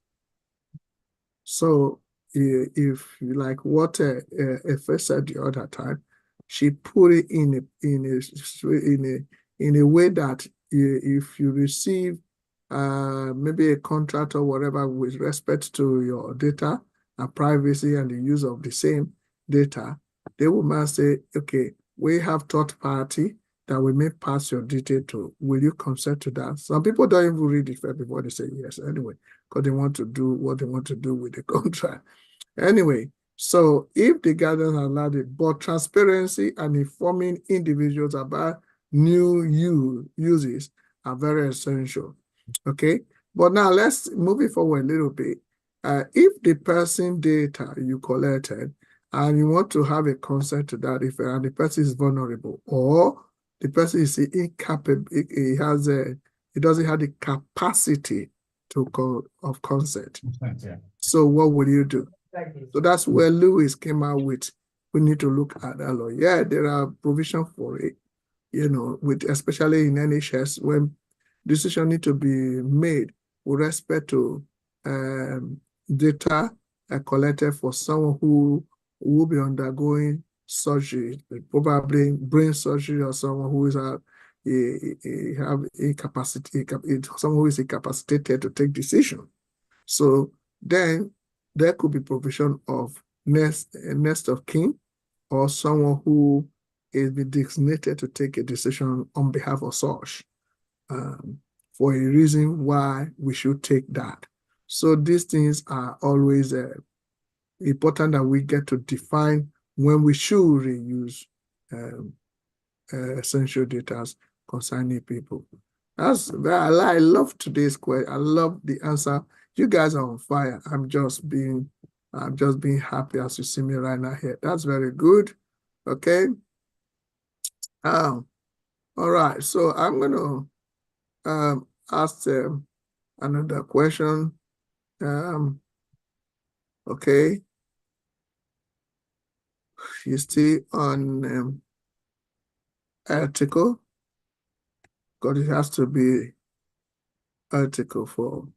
So if like what Efe said the other time, she put it in a way that if you receive maybe a contract or whatever with respect to your data and privacy and the use of the same data, they will must say, okay, we have third party that we may pass your detail to. Will you consent to that? Some people don't even read it before they say yes anyway, because they want to do what they want to do with the contract. Anyway, so if the guidance allowed it, but transparency and informing individuals about new uses are very essential. Okay, but now let's move it forward a little bit. If the person data you collected and you want to have a consent to that, if the person is vulnerable or the person is incapable, he doesn't have the capacity of consent. Yeah. So what would you do? So that's where Lewis came out with, we need to look at that law. Yeah, there are provisions for it, with especially in NHS when decisions need to be made with respect to data collected for someone who will be undergoing surgery, probably brain surgery, or someone who is have a capacity, someone who is incapacitated to take decision. So then there could be provision of next of kin, or someone who is designated to take a decision on behalf of such, for a reason why we should take that. So these things are always important that we get to define when we should reuse essential data concerning people. I love today's question. I love the answer. You guys are on fire. I'm just being happy as you see me right now here. That's very good. Okay. All right. So I'm gonna ask another question. Okay. You see on article, because it has to be article for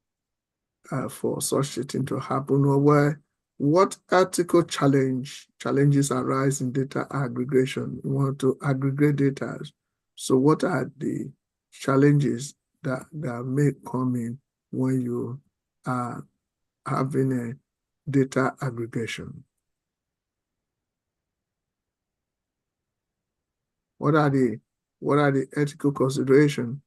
such a thing to happen, or where what ethical challenges arise in data aggregation? You want to aggregate data. So what are the challenges that may come in when you are having a data aggregation? What are the ethical considerations?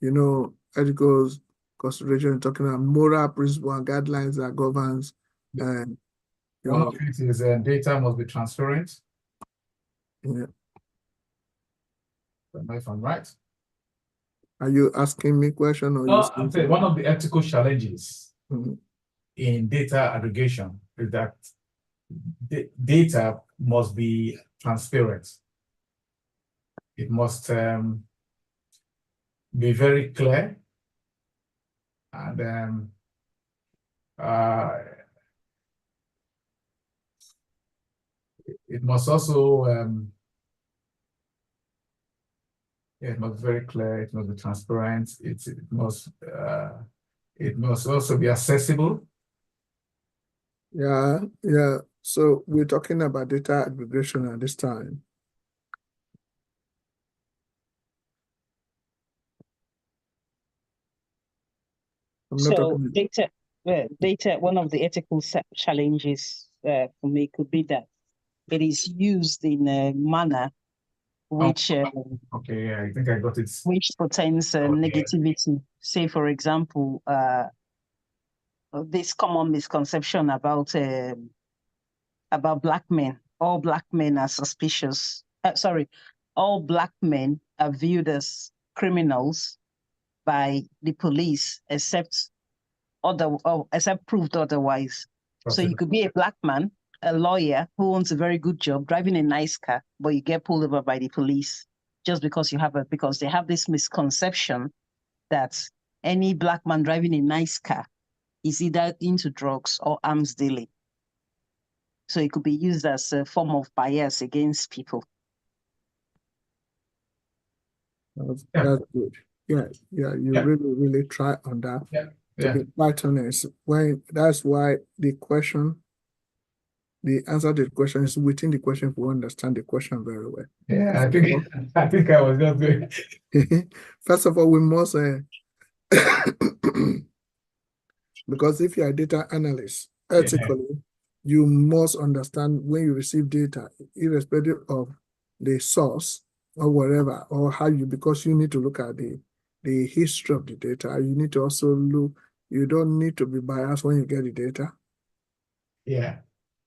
You know, ethical consideration, talking about moral principles and guidelines that governs. And one of it is data must be transparent. Yeah. I don't know if I'm right. Are you asking me a question, or no, I'm saying one of the ethical challenges mm-hmm. in data aggregation is that the data must be transparent. It must be very clear, and it must also it must be very clear. It must be transparent. It must also be accessible. Yeah. So we're talking about data aggregation at this time. So data, one of the ethical challenges for me could be that it is used in a manner which okay, yeah, I think I got it. Which pertains negativity. Say, for example, this common misconception about black men. All black men are suspicious. All black men are viewed as criminals by the police, except proved otherwise. So you could be a black man, a lawyer who owns a very good job, driving a nice car, but you get pulled over by the police just because because they have this misconception that any black man driving a nice car is either into drugs or arms dealing. So it could be used as a form of bias against people. That's good. Yeah, you really try on that. To be quite honest, that's why the answer to the question is within the question if we understand the question very well. Yeah, I think I was just doing. First of all, we must because if you're a data analyst, ethically, you must understand when you receive data, irrespective of the source or whatever, or how because you need to look at the history of the data. You need to also look, you don't need to be biased when you get the data. Yeah.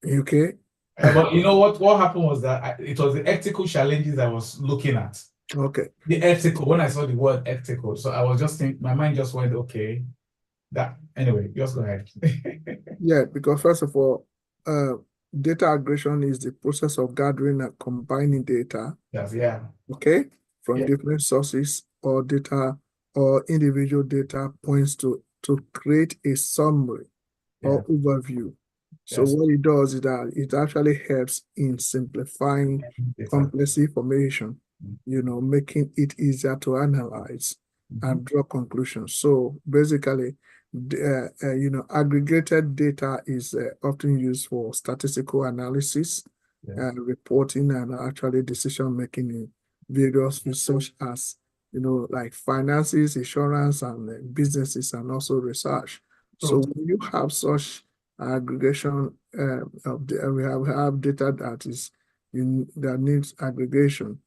Okay. But you know what happened was that it was the ethical challenges I was looking at. Okay. The ethical, when I saw the word ethical, so I was just thinking, my mind just went, okay, that, anyway, just go ahead. Yeah, because first of all, data aggregation is the process of gathering and combining data. Yes, yeah. Okay, from different sources or data or individual data points to create a summary or overview. So what it does is that it actually helps in simplifying complex information, making it easier to analyze and draw conclusions. So basically, aggregated data is often used for statistical analysis reporting and actually decision making in various fields such as, like finances, insurance, and businesses, and also research. So when you have such aggregation of the, we have data that is that needs aggregation,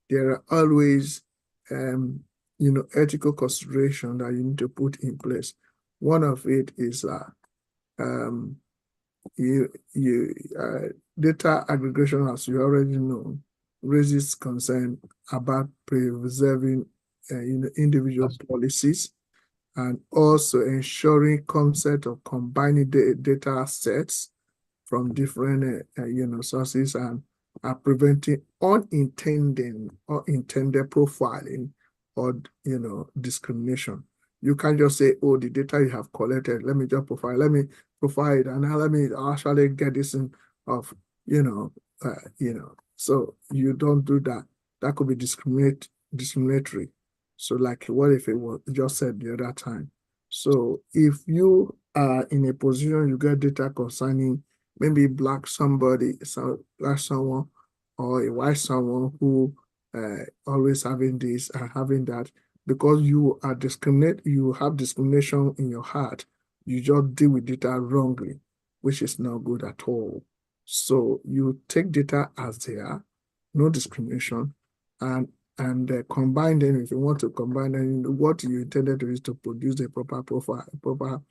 there are always ethical consideration that you need to put in place. One of it is data aggregation, as you already know, raises concern about preserving individual policies, and also ensuring concept of combining data sets from different sources, and preventing unintended profiling or discrimination. You can't just say, oh, the data you have collected, let me just profile, let me profile it, and now let me actually get this in of so you don't do that. That could be discriminatory. So like, what if it was just said the other time? So if you are in a position, you get data concerning maybe black somebody, black someone, or a white someone who always having this and having that, because you are you have discrimination in your heart, you just deal with data wrongly, which is not good at all. So you take data as they are, no discrimination, and combine them. If you want to combine them, what you intended to is to produce a proper profile, proper,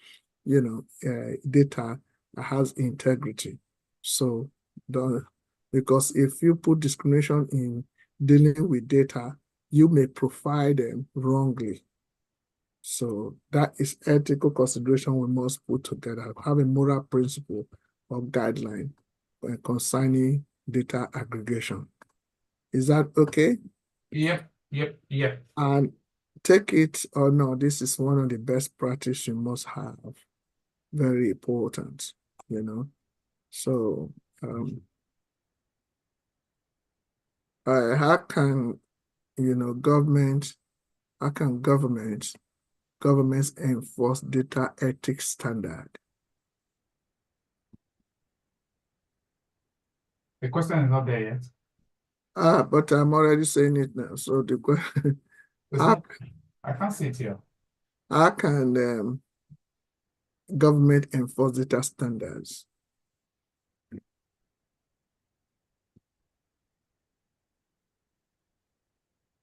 data that has integrity. So because if you put discrimination in dealing with data, you may profile them wrongly. So that is ethical consideration we must put together, have a moral principle or guideline concerning data aggregation. Is that okay? Yep. And take it or no, this is one of the best practices you must have. Very important, So how can governments enforce data ethics standard? The question is not there yet. But I'm already saying it now. So the question, I can't see it here. How can government enforce data standards?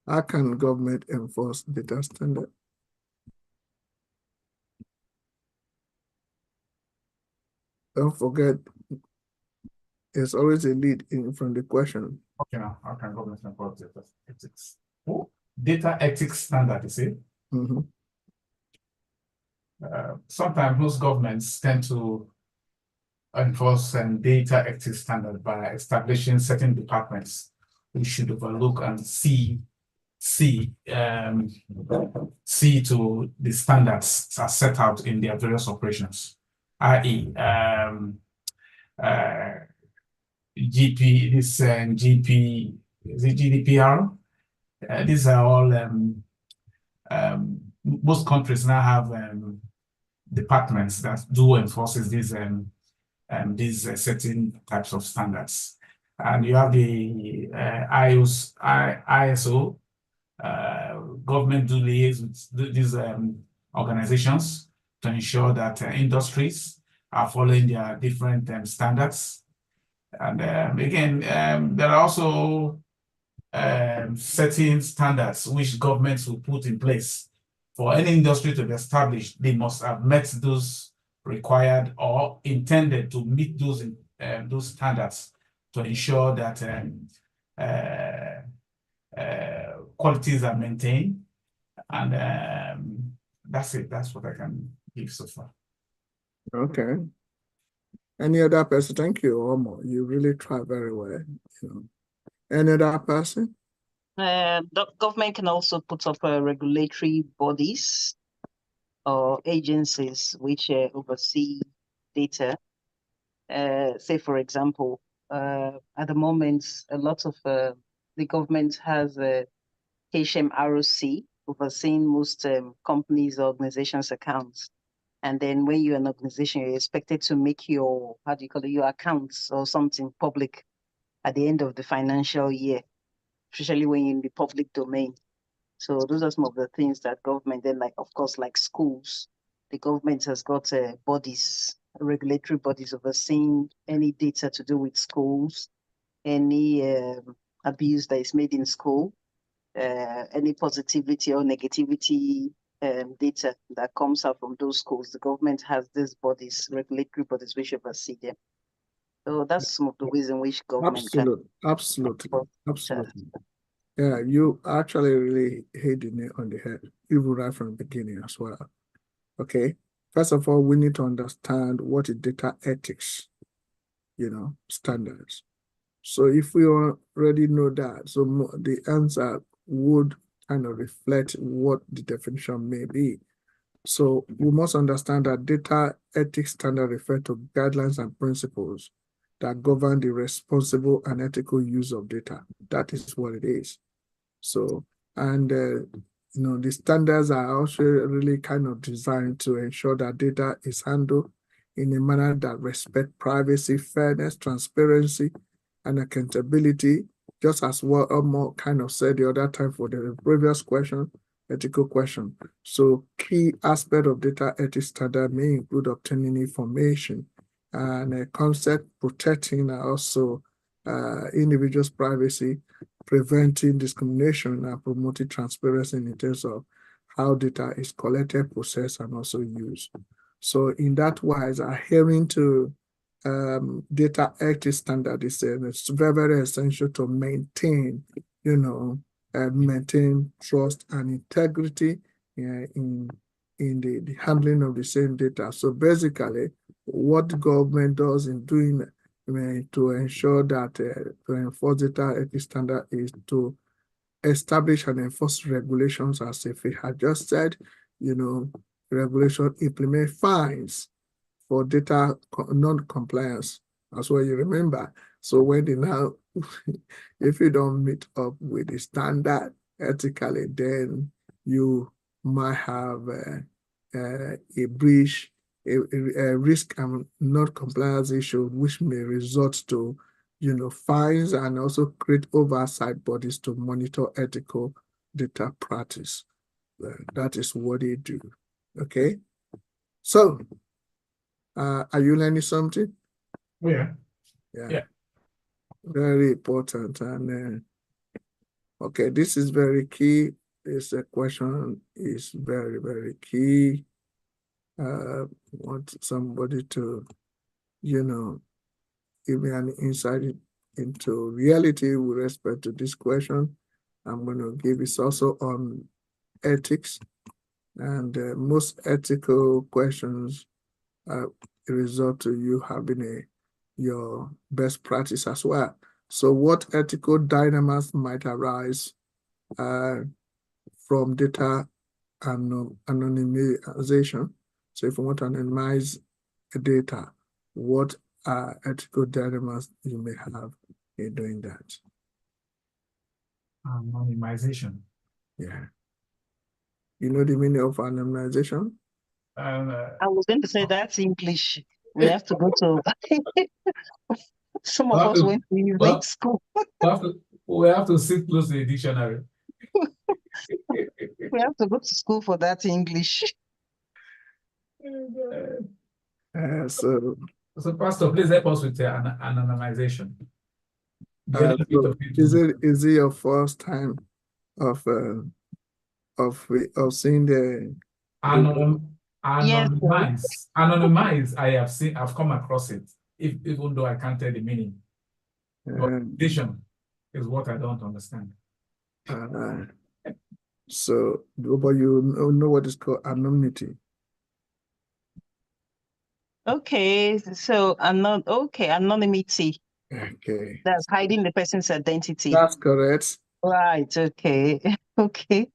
How can government enforce data standard? Don't forget, there's always a lead in from the question. Okay, now how can government enforce data ethics? Oh, data ethics standard, you see? Sometimes most governments tend to enforce data ethics standard by establishing certain departments who should overlook and see to the standards as set out in their various operations, i.e. GP, this GP, is it GDPR? These are all, most countries now have departments that do enforces these certain types of standards. And you have the ISO, government do liaise with these organizations to ensure that industries are following their different standards. And again, there are also certain standards which governments will put in place. For any industry to be established, they must have met those required or intended to meet those standards to ensure that qualities are maintained. And that's it. That's what I can give so far. Okay. Any other person? Thank you, Omo. You really try very well. Any other person? The government can also put up regulatory bodies or agencies which oversee data. Say, for example, at the moment, a lot of the government has a HMRC overseeing most companies' or organizations' accounts. And then when you're an organization, you're expected to make your, your accounts or something public. at the end of the financial year, especially when you're in the public domain. So those are some of the things that government, then like, of course, like schools, the government has got bodies, regulatory bodies overseeing any data to do with schools, any abuse that is made in school, any positivity or negativity data that comes out from those schools. The government has these bodies, regulatory bodies, which oversee them. So that's some of the ways in which government Absolutely. Yeah, you actually really hit the nail on the head, even right from the beginning as well. Okay. First of all, we need to understand what is data ethics, standards. So if we already know that, so the answer would kind of reflect what the definition may be. So we must understand that data ethics standards refer to guidelines and principles that govern the responsible and ethical use of data. That is what it is. So, and the standards are also really kind of designed to ensure that data is handled in a manner that respects privacy, fairness, transparency, and accountability, just as what Elmo kind of said the other time for the previous question, ethical question. So key aspect of data ethics standard may include obtaining information and a concept protecting also individuals' privacy, preventing discrimination, and promoting transparency in terms of how data is collected, processed, and also used. So in that wise, adhering to data ethics standard is it's very, very essential to maintain, maintain trust and integrity in the handling of the same data. So basically, what the government does in doing to ensure that to enforce data ethics standard is to establish and enforce regulations, as if we had just said, regulation implement fines for data non-compliance. That's what you remember. So when they now, if you don't meet up with the standard ethically, then you might have a breach, a risk and non-compliance issue, which may result to, fines and also create oversight bodies to monitor ethical data practice. That is what they do. Okay. So, are you learning something? Yeah. Very important. And okay, this is very key. This question is very, very key. Want somebody to, give me an insight into reality with respect to this question. I'm going to give it also on ethics. And most ethical questions result to you having your best practice as well. So what ethical dilemmas might arise from data anonymization? So if you want to anonymize data, what are ethical dilemmas you may have in doing that? Anonymization. Yeah. You know the meaning of anonymization? I was going to say that's English. We have to go to some of us went to English school. We have to sit close to the dictionary. We have to go to school for that English. So, Pastor, please help us with the anonymization. So is it your first time of seeing the anonymize? Anonymize, I've come across it, even though I can't tell the meaning. But vision is what I don't understand. So, but you know what is called anonymity. Okay, so anonymity. Okay. That's hiding the person's identity. That's correct. Right, okay. Okay.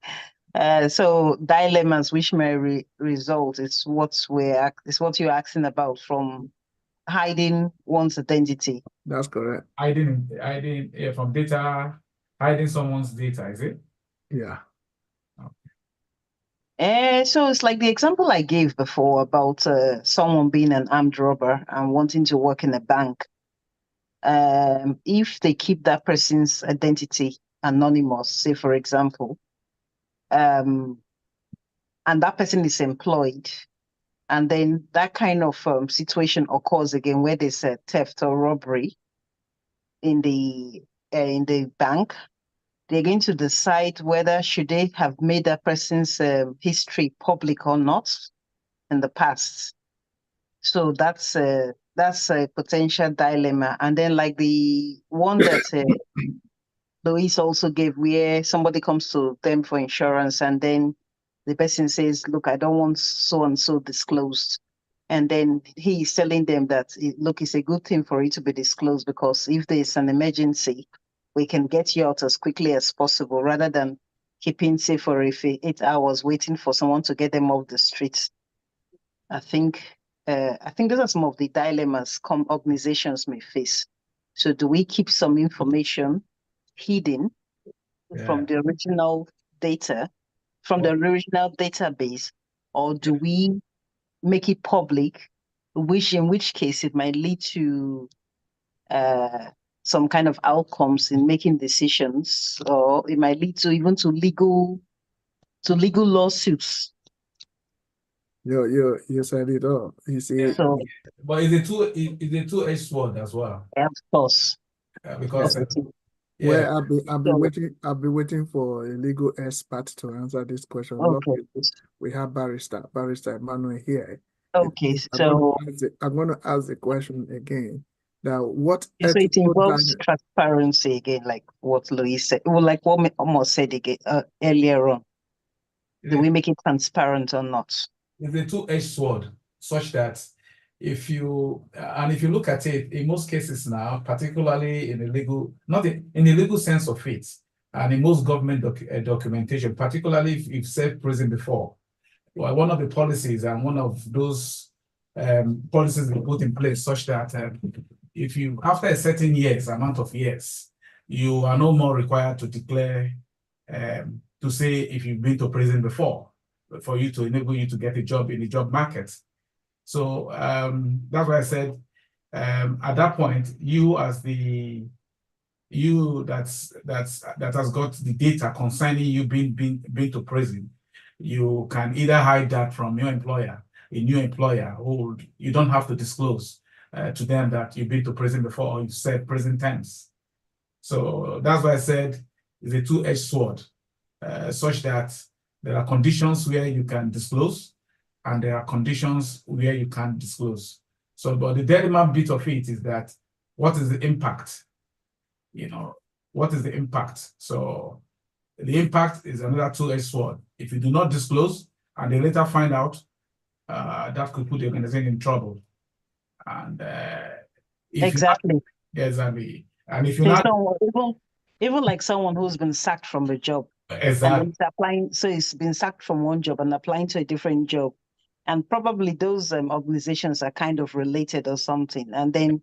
So dilemmas which may result is what you're asking about, from hiding one's identity. That's correct. Hiding from data, hiding someone's data, is it? Yeah. So it's like the example I gave before about someone being an armed robber and wanting to work in a bank. if they keep that person's identity anonymous, say for example, and that person is employed, and then that kind of situation occurs again where there's a theft or robbery in the bank, they're going to decide whether should they have made that person's history public or not in the past. So that's a potential dilemma. And then like the one that Louise also gave, where somebody comes to them for insurance and then the person says, look, I don't want so and so disclosed. And then he is telling them that, look, it's a good thing for it to be disclosed, because if there's an emergency, we can get you out as quickly as possible rather than keeping, say, for 8 hours waiting for someone to get them off the streets. I think those are some of the dilemmas organizations may face. So do we keep some information hidden from the original data, from the original database, or do we make it public, in which case it might lead to some kind of outcomes in making decisions, or it might lead to even to legal lawsuits. You said it all. You see, So, but it's a two-edged sword as well. of course, Because well, I'll be waiting for a legal expert to answer this question. Okay. Luckily, we have Barrister Emmanuel here. Okay, I'm going to ask the question again. Now, what so it ethical involves transparency again, like what Louise said, well, like what almost said again earlier on. Do we make it transparent or not? It's a two-edged sword, such that if you look at it, in most cases now, particularly in the legal, not in the legal sense of it, and in most government documentation, particularly if you've served prison before, well, one of the policies and one of those policies we put in place such that if you, after a certain amount of years, you are no more required to declare, to say if you've been to prison before, for you to enable you to get a job in the job market. So that's why I said at that point, you as that has got the data concerning you being to prison, you can either hide that from your employer, a new employer, or you don't have to disclose to them that you've been to prison before or you've served prison terms. So that's why I said it's a two-edged sword, such that there are conditions where you can disclose, and there are conditions where you can't disclose. So, but the dilemma bit of it is that what is the impact? What is the impact? So the impact is another two-edged sword. If you do not disclose and they later find out, that could put the organization in trouble. And exactly. Exactly. And if you're not even like someone who's been sacked from a job, exactly, and he's applying, so he's been sacked from one job and applying to a different job, and probably those organizations are kind of related or something, and then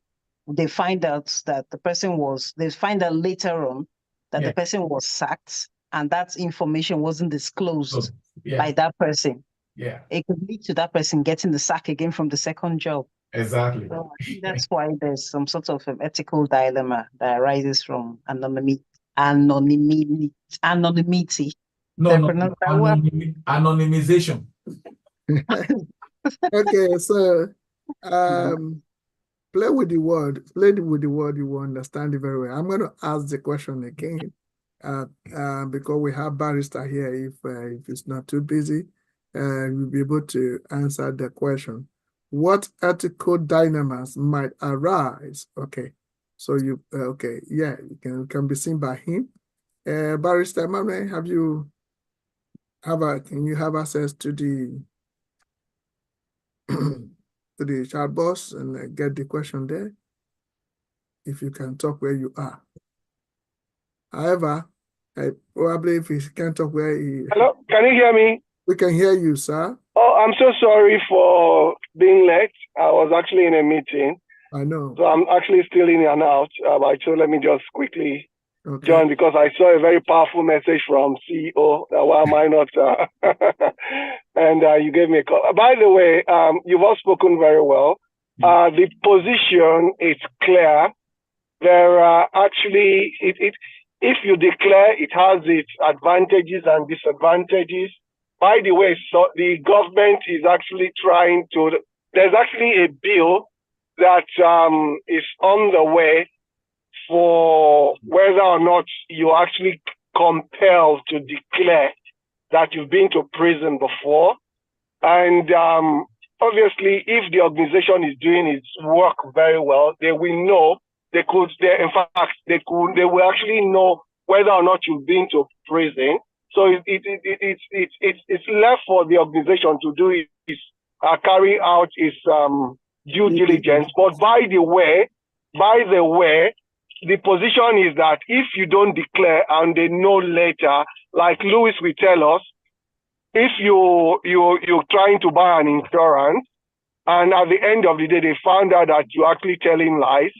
they find out that the person later on that the person was sacked, and that information wasn't disclosed by that person. Yeah, it could lead to that person getting the sack again from the second job. Exactly. So I think that's why there's some sort of ethical dilemma that arises from anonymity. Anonymization. Okay, so play with the word you will understand it very well. I'm going to ask the question again because we have Barrister here. If it's not too busy, we'll be able to answer the question. What ethical dilemmas might arise? Okay, so you can be seen by him. Barrister Emmanuel, can you have access to the to the chat box and get the question there? If you can talk where you are. However, probably if you can't talk where you... Hello, can you hear me? We can hear you, sir. Oh, I'm so sorry for being late. I was actually in a meeting. I know. So I'm actually still in and out. So let me just quickly join, because I saw a very powerful message from CEO. Why am I not? And you gave me a call. By the way, you've all spoken very well. The position is clear. there are actually, if you declare, it has its advantages and disadvantages. By the way, so the government is actually trying to, there's actually a bill that is on the way for whether or not you're actually compelled to declare that you've been to prison before. And obviously, if the organization is doing its work very well, they will know. They will actually know whether or not you've been to prison. So it's left for the organization to do its carry out its due diligence. But by the way, the position is that if you don't declare and they know later, like Louis will tell us, if you're trying to buy an insurance and at the end of the day they found out that you're actually telling lies,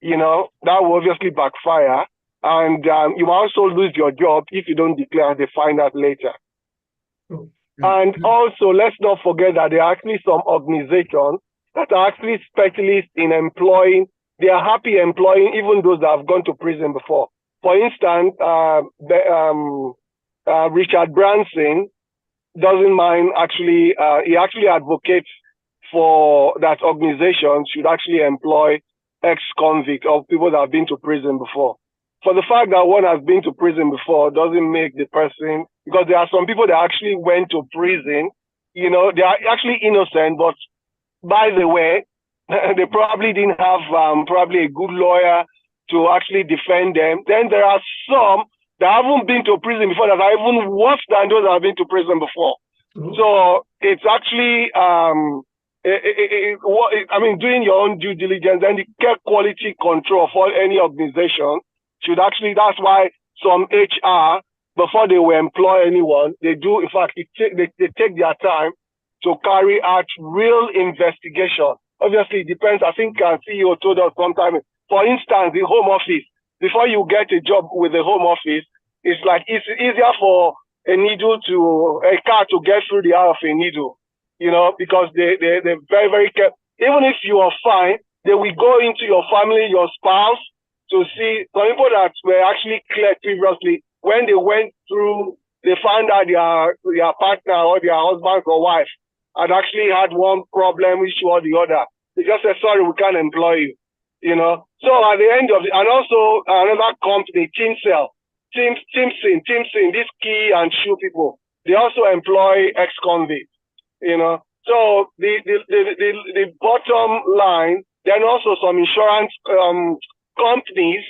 that will obviously backfire, and you will also lose your job if you don't declare and they find out later. And also, let's not forget that there are actually some organizations that are actually specialists in employing. They are happy employing even those that have gone to prison before. For instance, Richard Branson doesn't mind actually, he actually advocates for that organizations should actually employ ex-convict or people that have been to prison before. For the fact that one has been to prison before doesn't make the person, because there are some people that actually went to prison, they are actually innocent, but by the way, they probably didn't have probably a good lawyer to actually defend them. Then there are some that haven't been to prison before that are even worse than those that have been to prison before. So it's actually, doing your own due diligence and the care quality control for any organization should actually, that's why some HR, before they will employ anyone, they do, in fact, they take their time to carry out real investigation. Obviously, it depends. I think CEO told us sometime, for instance, the Home Office, before you get a job with the Home Office, it's like it's easier for a car to get through the eye of a needle, because they're very, very careful. Even if you are fine, they will go into your family, your spouse, to see some people that were actually cleared previously. When they went through, they found out their partner or their husband or wife had actually had one problem issue or the other. They just said, sorry, we can't employ you. So at the end of it, and also another company, Timson, these key and shoe people, they also employ ex-convicts, So the bottom line, then also some insurance companies,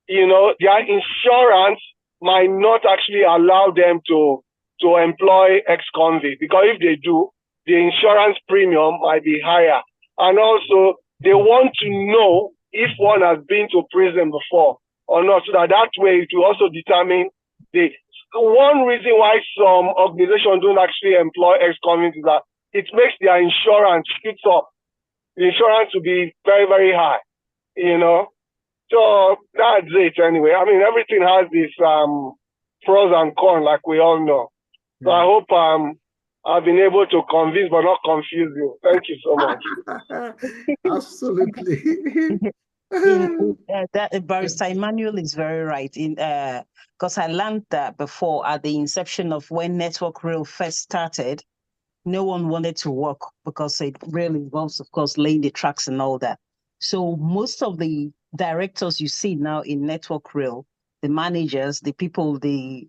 their insurance might not actually allow them to employ ex-convicts, because if they do, the insurance premium might be higher. And also, they want to know if one has been to prison before or not, so that way it will also determine one reason why some organizations don't actually employ ex-convicts is that it makes their insurance shoot up. The insurance will be very, very high, So that's it anyway. I mean, everything has this pros and cons, like we all know. So I hope I've been able to convince but not confuse you. Thank you so much. Absolutely. That Barrister Emmanuel is very right. Because I learned that before at the inception of when Network Rail first started, no one wanted to work because it really involves, of course, laying the tracks and all that. So most of the directors you see now in Network Rail, the managers, the people, the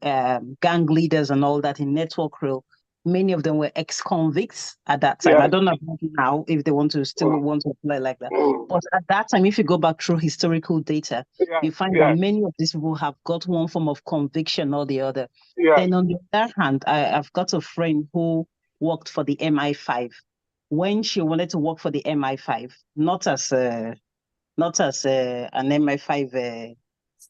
gang leaders and all that in Network Rail, many of them were ex-convicts at that time. I don't know now if they want to play like that. But at that time, if you go back through historical data, you find that many of these people have got one form of conviction or the other. Then on the other hand, I've got a friend who worked for the MI5. When she wanted to work for the MI5, not as an MI5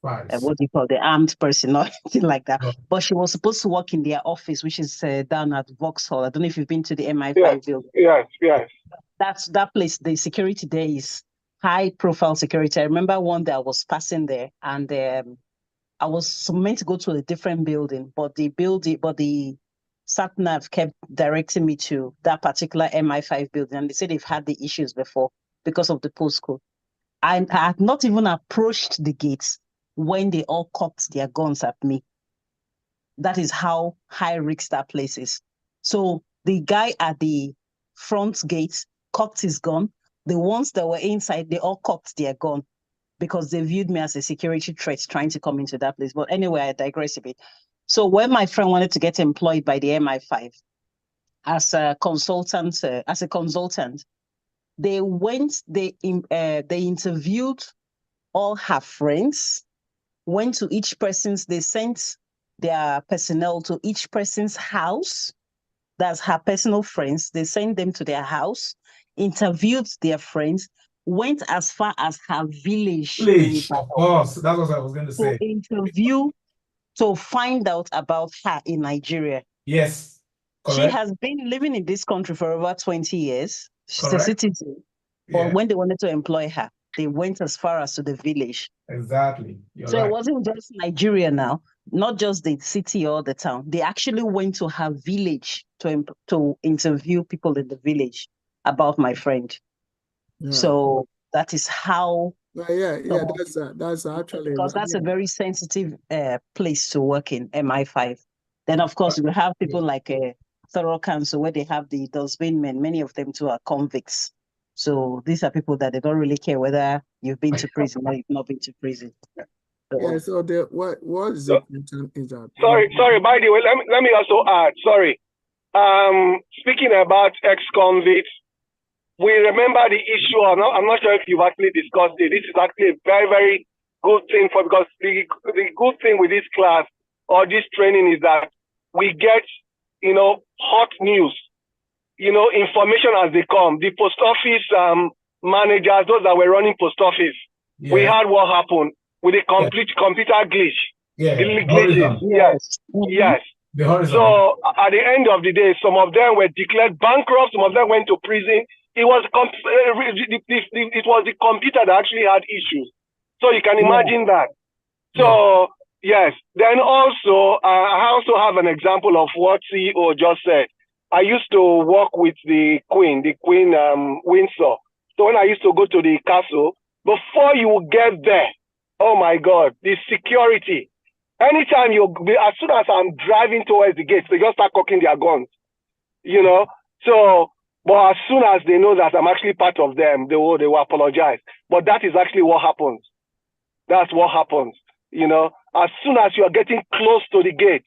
what do you call the armed person or anything like that. But she was supposed to work in their office, which is down at Vauxhall. I don't know if you've been to the MI5 building. Yes. That's that place. The security there is high profile security. I remember one day I was passing there and I was meant to go to a different building, but the sat-nav kept directing me to that particular MI5 building, and they said they've had the issues before because of the postcode. I had not even approached the gates when they all cocked their guns at me. That is how high risk that place is. So the guy at the front gate cocked his gun. The ones that were inside, they all cocked their gun because they viewed me as a security threat trying to come into that place. But anyway, I digress a bit. So when my friend wanted to get employed by the MI5 as a consultant, they interviewed all her friends, went to each person's, they sent their personnel to each person's house. That's her personal friends. They sent them to their house, interviewed their friends, went as far as her village. Of course, that's what I was going to say. To interview, to find out about her in Nigeria. Yes, correct. She has been living in this country for over 20 years. She's a citizen. But when they wanted to employ her, they went as far as to the village. Exactly. So it wasn't just Nigeria now, not just the city or the town. They actually went to her village to interview people in the village about my friend. Yeah. So that is how. That's actually, because that's a very sensitive place to work in, MI5. Then of course we have people like Thorough Council, where they have the dustbin men. Many of them too are convicts. So these are people that they don't really care whether you've been to prison or you've not been to prison. So what is it is that? Sorry, by the way, let me also add, sorry. Speaking about ex-convicts, we remember the issue, I'm not sure if you've actually discussed it. This is actually a very, very good thing because the good thing with this class or this training is that we get, hot news, information as they come. The post office managers, those that were running post office, we heard what happened with the complete computer glitch. Glitches. Yes. So at the end of the day, some of them were declared bankrupt, some of them went to prison. It was the computer that actually had issues. So you can imagine that. So yes. Then also, I also have an example of what CEO just said. I used to work with the Queen Windsor. So when I used to go to the castle, before you get there, oh my God, the security. Anytime as soon as I'm driving towards the gates, they just start cocking their guns, So, but as soon as they know that I'm actually part of them, they will apologize. But that is actually what happens. That's what happens, As soon as you are getting close to the gate,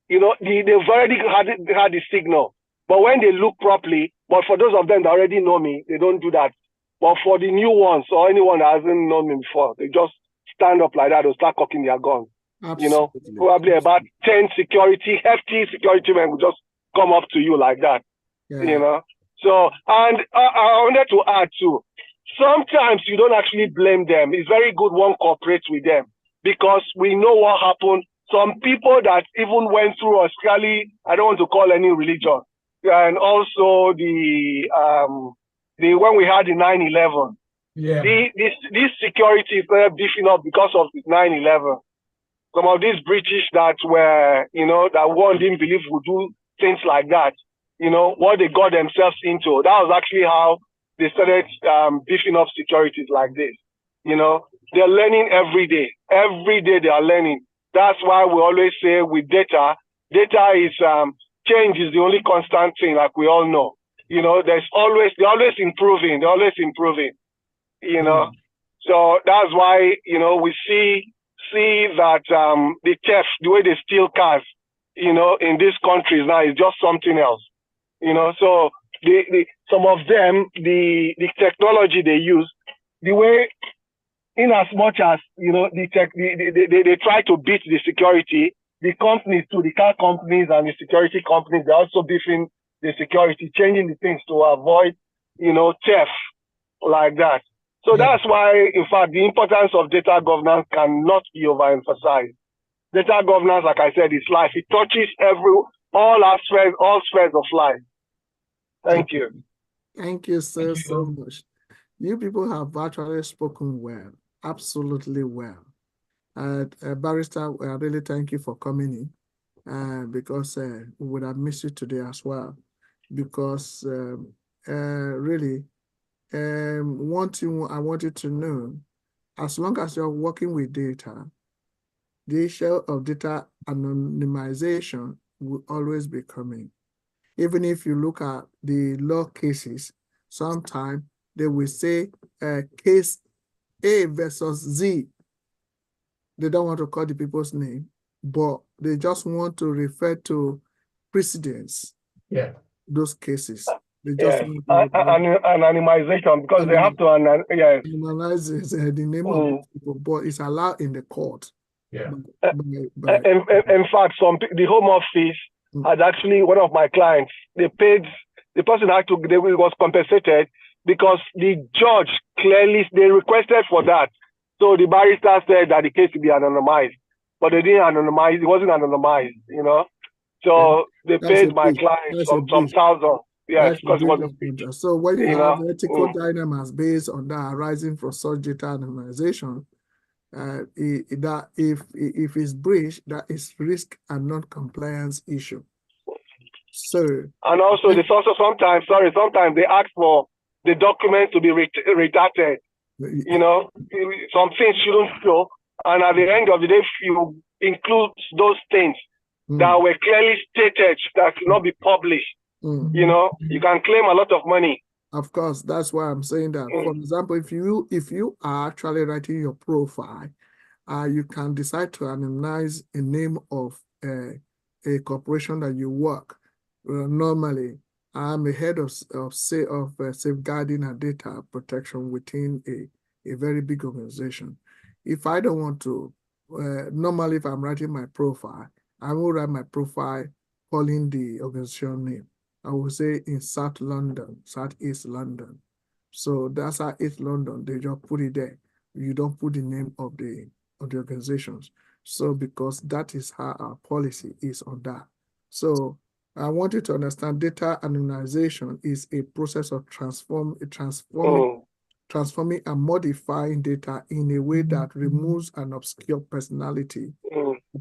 they've already had the signal. But when they look properly, but for those of them that already know me, they don't do that. But for the new ones or anyone that hasn't known me before, they just stand up like that or start cocking their guns. Absolutely. Probably about 10 hefty security men will just come up to you like that, So, and I wanted to add too, sometimes you don't actually blame them. It's very good one cooperates with them because we know what happened. Some people that even went through Australia, I don't want to call any religion, and also when we had the 9/11, this security started beefing up because of the 9/11. Some of these British that were, that one didn't believe would do things like that, what they got themselves into. That was actually how they started beefing up securities like this. They're learning every day. Every day they are learning. That's why we always say with data is change is the only constant thing, like we all know. They're always improving. They're always improving. So that's why we see that the theft, the way they steal cars, in these countries now is just something else. So some of them, the technology they use, the way, in as much as they try to beat the security, the companies too, the car companies and the security companies, they're also beefing the security, changing the things to avoid theft like that. So that's why, in fact, the importance of data governance cannot be overemphasized. Data governance, like I said, is life. It touches all spheres of life. Thank you. Thank you so much. You people have virtually spoken well, absolutely well. Barrister, I really thank you for coming in, because we would have missed you today as well, because really, one thing I wanted to know, as long as you're working with data, the issue of data anonymization will always be coming. Even if you look at the law cases, sometimes they will say case A versus Z. They don't want to call the people's name, but they just want to refer to precedents. Yeah. Those cases. They Yes, just want to anonymization, because they have to yes. analyze the name of the people, but it's allowed in the court. Yeah. In fact, the Home Office had actually, one of my clients, the person was compensated because the judge clearly, they requested for that. So the barrister said that the case should be anonymized, but they didn't anonymize, it wasn't anonymized, you know. So they paid my client some thousand. Yes, because it was so when you have ethical dilemmas based on that arising from such data anonymization, that if it's breached, that is risk and non-compliance issue. So, and also sometimes they ask for the document to be redacted. You know, some things shouldn't show, and at the end of the day, you include those things that were clearly stated that should not be published. You know, you can claim a lot of money. Of course, that's why I'm saying that. For example, if you are actually writing your profile, you can decide to anonymize a name of a corporation that you work. Normally, I'm a head of safeguarding and data protection within a very big organization. If I don't want to, normally if I'm writing my profile, I will write my profile calling the organization name. I will say in South London, Southeast London. So that's how East London, they just put it there. You don't put the name of the organizations. So because that is how our policy is on that. So I want you to understand data anonymization is a process of transforming and modifying data in a way that removes an obscure personality,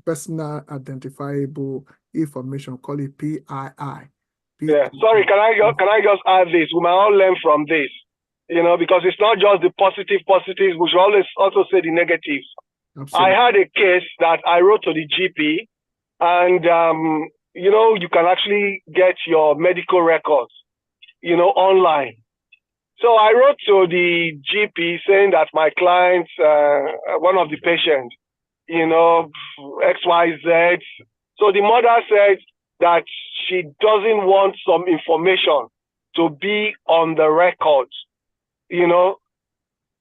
personal identifiable information, call it PII. Yeah, sorry, can I just add this? We might all learn from this, you know, because it's not just the positives, we should always also say the negatives. Absolutely. I had a case that I wrote to the GP, and, you know, you can actually get your medical records, you know, online. So I wrote to the GP saying that my client, one of the patients, you know, XYZ. So the mother said that she doesn't want some information to be on the records, you know.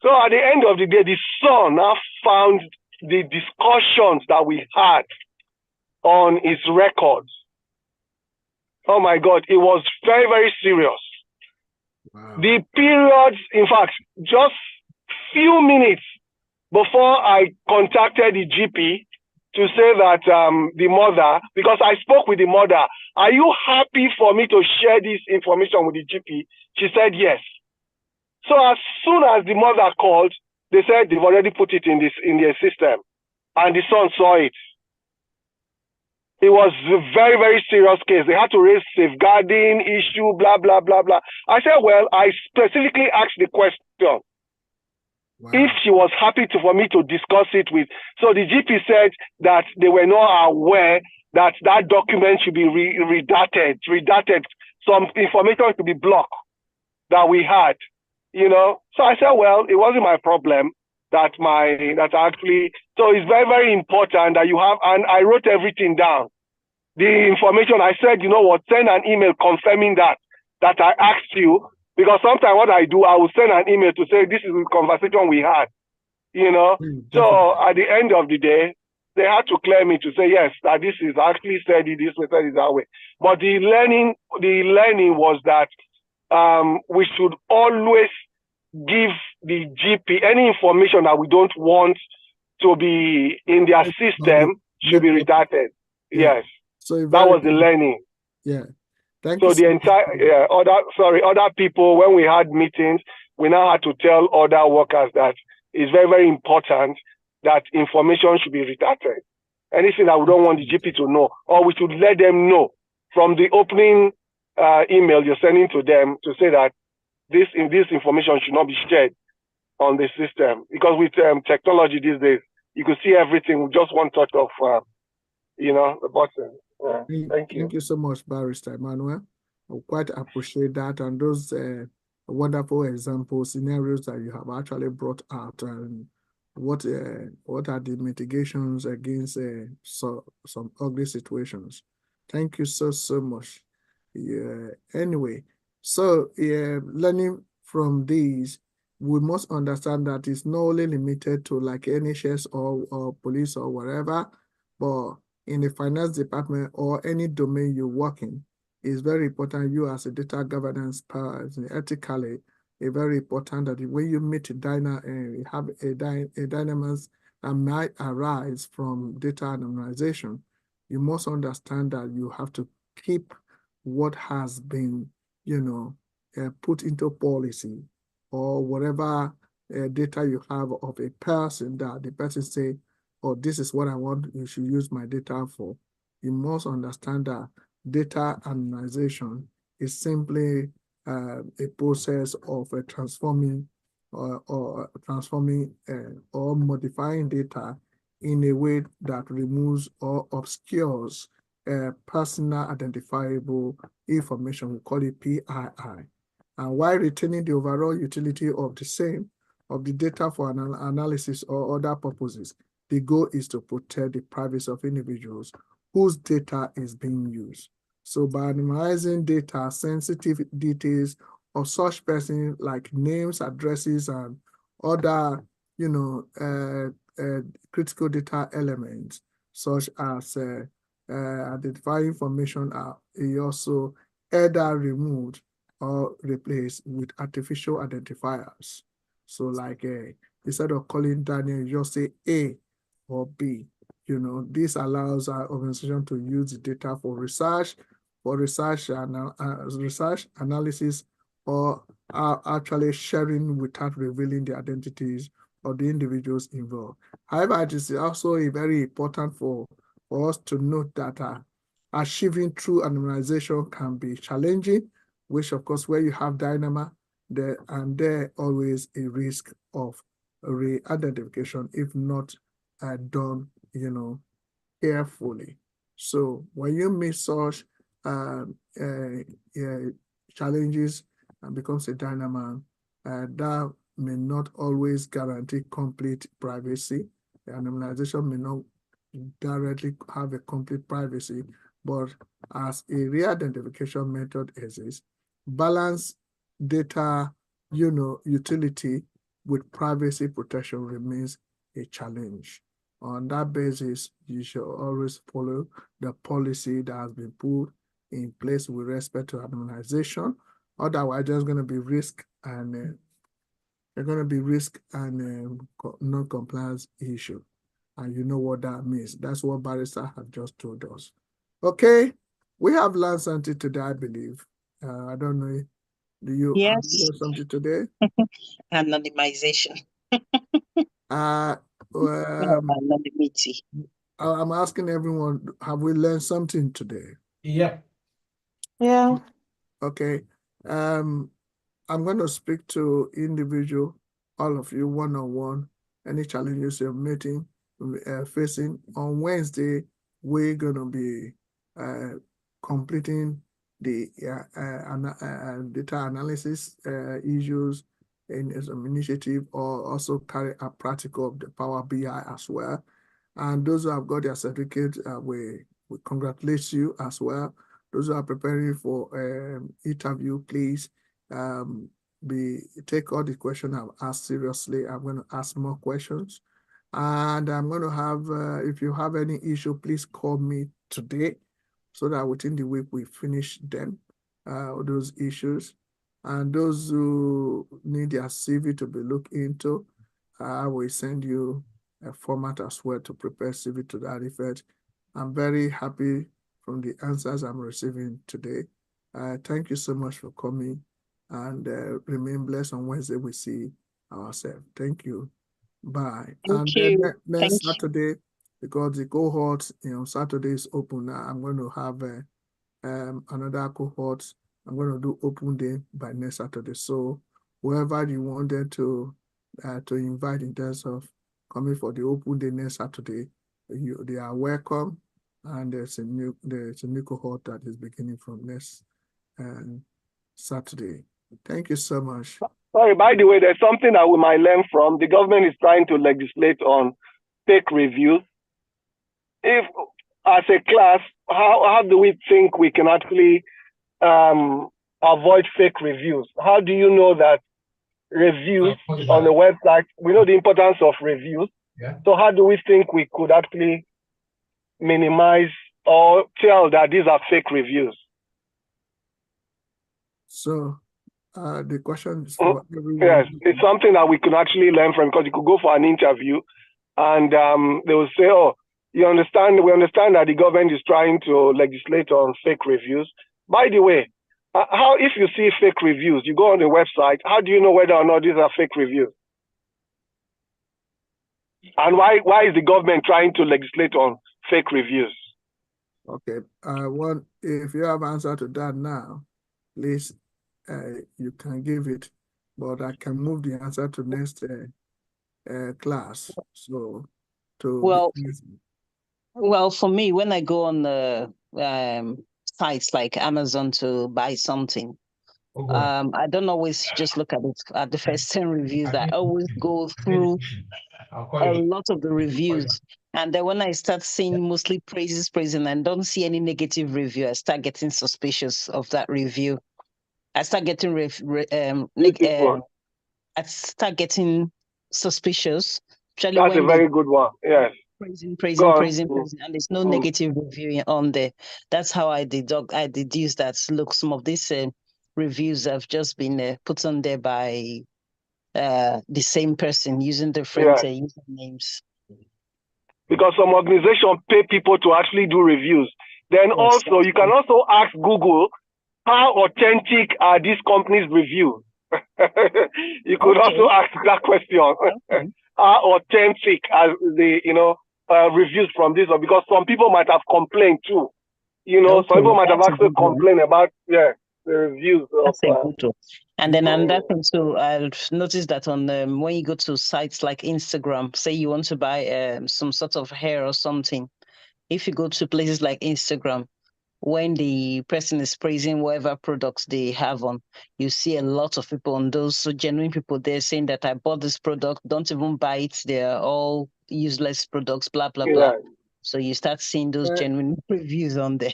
So at the end of the day, the son now found the discussions that we had on his records. Oh my God, it was very, very serious. Wow. The periods, in fact, just few minutes before I contacted the GP to say that the mother, because I spoke with the mother, are you happy for me to share this information with the GP? She said yes. So as soon as the mother called, they said they've already put it in their system, and the son saw it. It was a very, very serious case. They had to raise safeguarding issue, blah, blah, blah, blah. I said, well, I specifically asked the question. Wow. If she was happy for me to discuss it with. So the GP said that they were not aware that that document should be redacted, some information to be blocked that we had, you know. So I said, well, it wasn't my problem so it's very, very important that you have, and I wrote everything down. The information, I said, you know what, send an email confirming that I asked you. Because sometimes what I do, I will send an email to say, this is the conversation we had, you know. So at the end of the day, they had to clear me to say, yes, that this is actually said it this way, said it that way. But the learning was that we should always give the GP any information that we don't want to be in their system should be redacted. Yes. So that was the learning. Yeah. So the entire other people, when we had meetings, we now had to tell other workers that it's very, very important that information should be redacted. Anything that we don't want the GP to know, or we should let them know from the opening email you're sending to them to say that this information should not be shared on the system, because with technology these days, you can see everything with just one touch of, the button. Thank you. Thank you so much, Barrister Emmanuel. I quite appreciate that, and those wonderful example scenarios that you have actually brought out, and what are the mitigations against some ugly situations. Thank you so much. Yeah. Anyway, so learning from these, we must understand that it's not only limited to like NHS or police or whatever, but in the finance department or any domain you work in, it's very important you as a data governance person, ethically, it's very important that when you meet have a dynamics that might arise from data anonymization, you must understand that you have to keep what has been, put into policy, or whatever data you have of a person that the person say, oh, this is what I want, you should use my data for. You must understand that data anonymization is simply a process of transforming or modifying data in a way that removes or obscures personal identifiable information. We call it PII. And while retaining the overall utility of the data for analysis or other purposes, the goal is to protect the privacy of individuals whose data is being used. So by anonymizing data, sensitive details of such persons like names, addresses, and other, critical data elements, such as identifying information, are also either removed or replaced with artificial identifiers. So like instead of calling Daniel, you just say A or B. This allows our organization to use the data for research analysis, or actually sharing without revealing the identities of the individuals involved. However, it is also very important for us to note that achieving true anonymization can be challenging, which of course, where you have dynamo, there always a risk of re-identification if not done, carefully. So when you meet such challenges and becomes a dynamo, that may not always guarantee complete privacy. The anonymization may not directly have a complete privacy, but as a re-identification method exists, balance data, utility with privacy protection remains a challenge. On that basis, you should always follow the policy that has been put in place with respect to anonymization. Otherwise, there's going to be risk and non-compliance issue. And you know what that means. That's what Barrister have just told us. Okay, we have learned something today, I believe. I don't know. Do you learn something today? Anonymization. Anonymity. I'm asking everyone, have we learned something today? Yeah. Yeah. Okay. I'm going to speak to individual, all of you, one-on-one, any challenges you're facing. On Wednesday, we're going to be completing the data analysis issues in some initiative, or also carry a practical of the Power BI as well. And those who have got their certificate, we congratulate you as well. Those who are preparing for interview, please take all the questions I've asked seriously. I'm going to ask more questions. And I'm going to have, if you have any issue, please call me today so that within the week we finish them, those issues. And those who need their CV to be looked into, I will send you a format as well to prepare CV to that effect. I'm very happy from the answers I'm receiving today. Thank you so much for coming, and remain blessed. On Wednesday, we see ourselves. Thank you. Bye. Thank you. Next Saturday, because the cohort, Saturday is open now, I'm going to have another cohort I'm going to do open day by next Saturday. So whoever you wanted to invite in terms of coming for the open day next Saturday, they are welcome. And there's a new cohort that is beginning from next Saturday. Thank you so much. Sorry, by the way, there's something that we might learn from. The government is trying to legislate on fake reviews. If, as a class, how do we think we can actually avoid fake reviews? How do you know that reviews on the website, we know the importance of reviews. Yeah. So how do we think we could actually minimize or tell that these are fake reviews? So the question is for everyone. Yes, it's something that we could actually learn from, because you could go for an interview and they will say, oh, we understand that the government is trying to legislate on fake reviews. By the way, how, if you see fake reviews, you go on the website, how do you know whether or not these are fake reviews? And why is the government trying to legislate on fake reviews? Okay, if you have answer to that now, please, you can give it, but I can move the answer to next class. So, well, for me, when I go on the sites like Amazon to buy something, I don't always just look at the first 10 reviews. I always go through a lot of the reviews. And then when I start seeing mostly praising and don't see any negative review, I start getting suspicious of that review. I start getting I start getting suspicious. That's a very good one. Yes. Praising, and there's no negative review on there. That's how I deduce that. Look, some of these reviews have just been put on there by the same person using different usernames. Because some organizations pay people to actually do reviews. Then also, you can also ask Google, how authentic are these companies' reviews? You could also ask that question. How authentic are the reviews from this one? Because some people might have complained too. Some people might have actually complained about the reviews. That's a good one. And then another thing too, I've noticed that on when you go to sites like Instagram, say you want to buy some sort of hair or something, if you go to places like Instagram, when the person is praising whatever products they have on, you see a lot of people on those, so genuine people there saying that I bought this product, don't even buy it, they're all useless products, blah, blah, blah. So you start seeing those genuine reviews on there.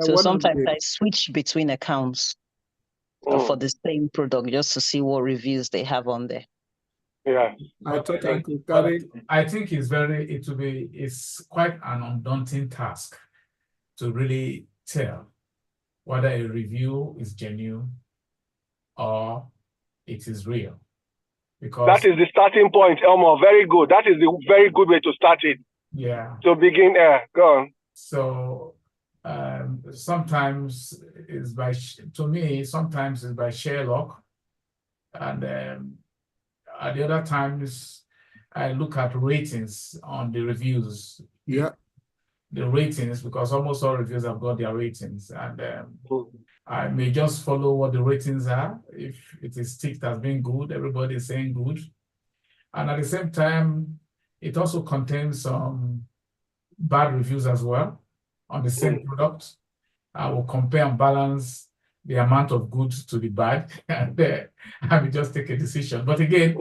So sometimes I switch between accounts for the same product just to see what reviews they have on there. Yeah. I think it's quite an undaunting task to really tell whether a review is genuine or it is real. Because that is the starting point, Elmo. Very good. That is the very good way to start it. Yeah. To begin, go on. So sometimes it's by sheer luck, and at the other times I look at ratings on the reviews. Yeah. The ratings, because almost all reviews have got their ratings, and I may just follow what the ratings are. If it is ticked as being good, everybody is saying good. And at the same time, it also contains some bad reviews as well on the same product. I will compare and balance the amount of good to the bad, and I will just take a decision. But again,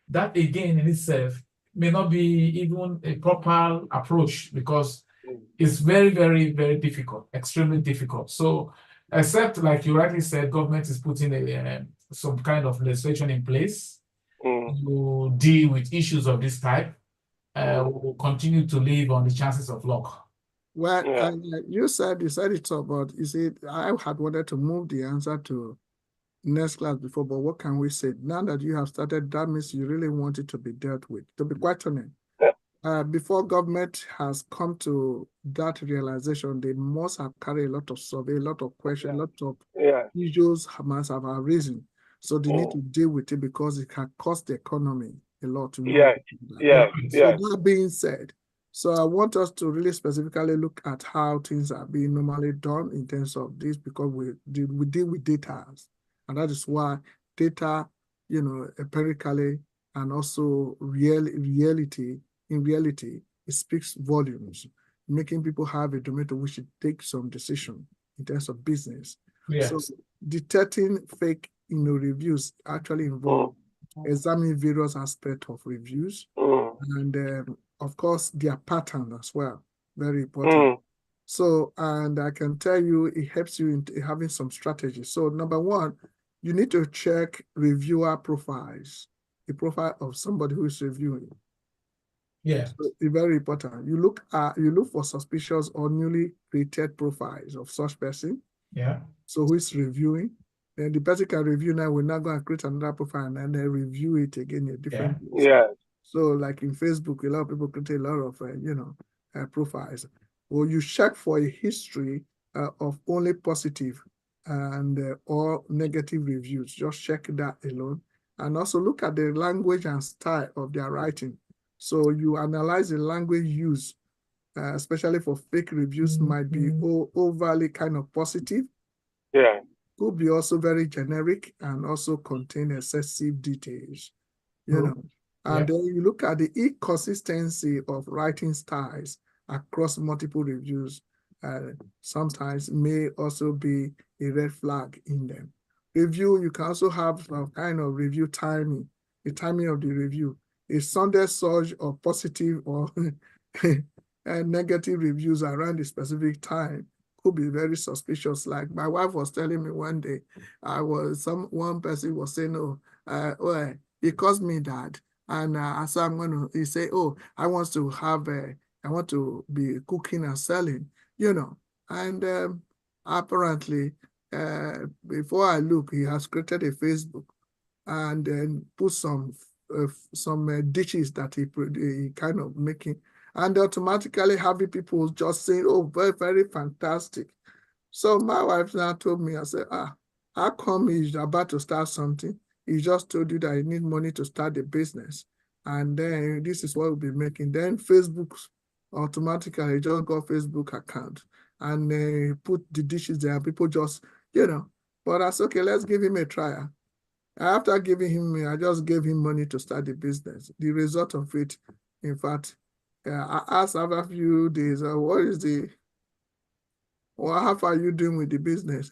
that again in itself may not be even a proper approach, because it's very, very, very difficult, extremely difficult. So, except like you rightly said, government is putting some kind of legislation in place to deal with issues of this type. Will continue to live on the chances of luck. Well, you said it all, but you see, I had wanted to move the answer to next class before, but what can we say? Now that you have started, that means you really want it to be dealt with. To be quite honest, before government has come to that realization, they must have carried a lot of survey, a lot of questions, a lot of issues must have arisen. So they need to deal with it, because it can cost the economy a lot. So that being said, So I want us to really specifically look at how things are being normally done in terms of this, because we deal with data, and that is why data, empirically and also reality, it speaks volumes, making people have a domain to which to take some decision in terms of business. Yes. So detecting fake, reviews actually involve examining various aspects of reviews, and of course their pattern as well, very important. So, and I can tell you, it helps you in having some strategies. So number one, you need to check reviewer profiles, the profile of somebody who is reviewing. Yeah. So it's very important. You look for suspicious or newly created profiles of such person. Yeah. So who is reviewing? Then the person can review now. We're not going to create another profile and then review it again in a different place. Yeah. So like in Facebook, a lot of people create a lot of profiles. Well, you check for a history of only positive and or negative reviews. Just check that alone, and also look at the language and style of their writing. So you analyze the language used, especially for fake reviews, might be overly kind of positive. Yeah. Could be also very generic and also contain excessive details, And then you look at the inconsistency of writing styles across multiple reviews. Sometimes may also be a red flag in them. Review, you can also have some kind of review timing, the timing of the review. A Sunday surge of positive or negative reviews around a specific time could be very suspicious. Like my wife was telling me one day, one person was saying, oh, he calls me dad. And so he say, oh, I want to be cooking and selling, and apparently, before I look, he has created a Facebook and then put some dishes that he kind of making, and automatically having people just saying, oh, very, very fantastic. So my wife now told me, I said, how come he's about to start something? He just told you that he need money to start the business. And then this is what we'll be making. Then Facebook automatically just got Facebook account and put the dishes there. People just, but that's okay, let's give him a trial. After giving him, I just gave him money to start the business. The result of it, in fact, I asked after a few days, how are you doing with the business?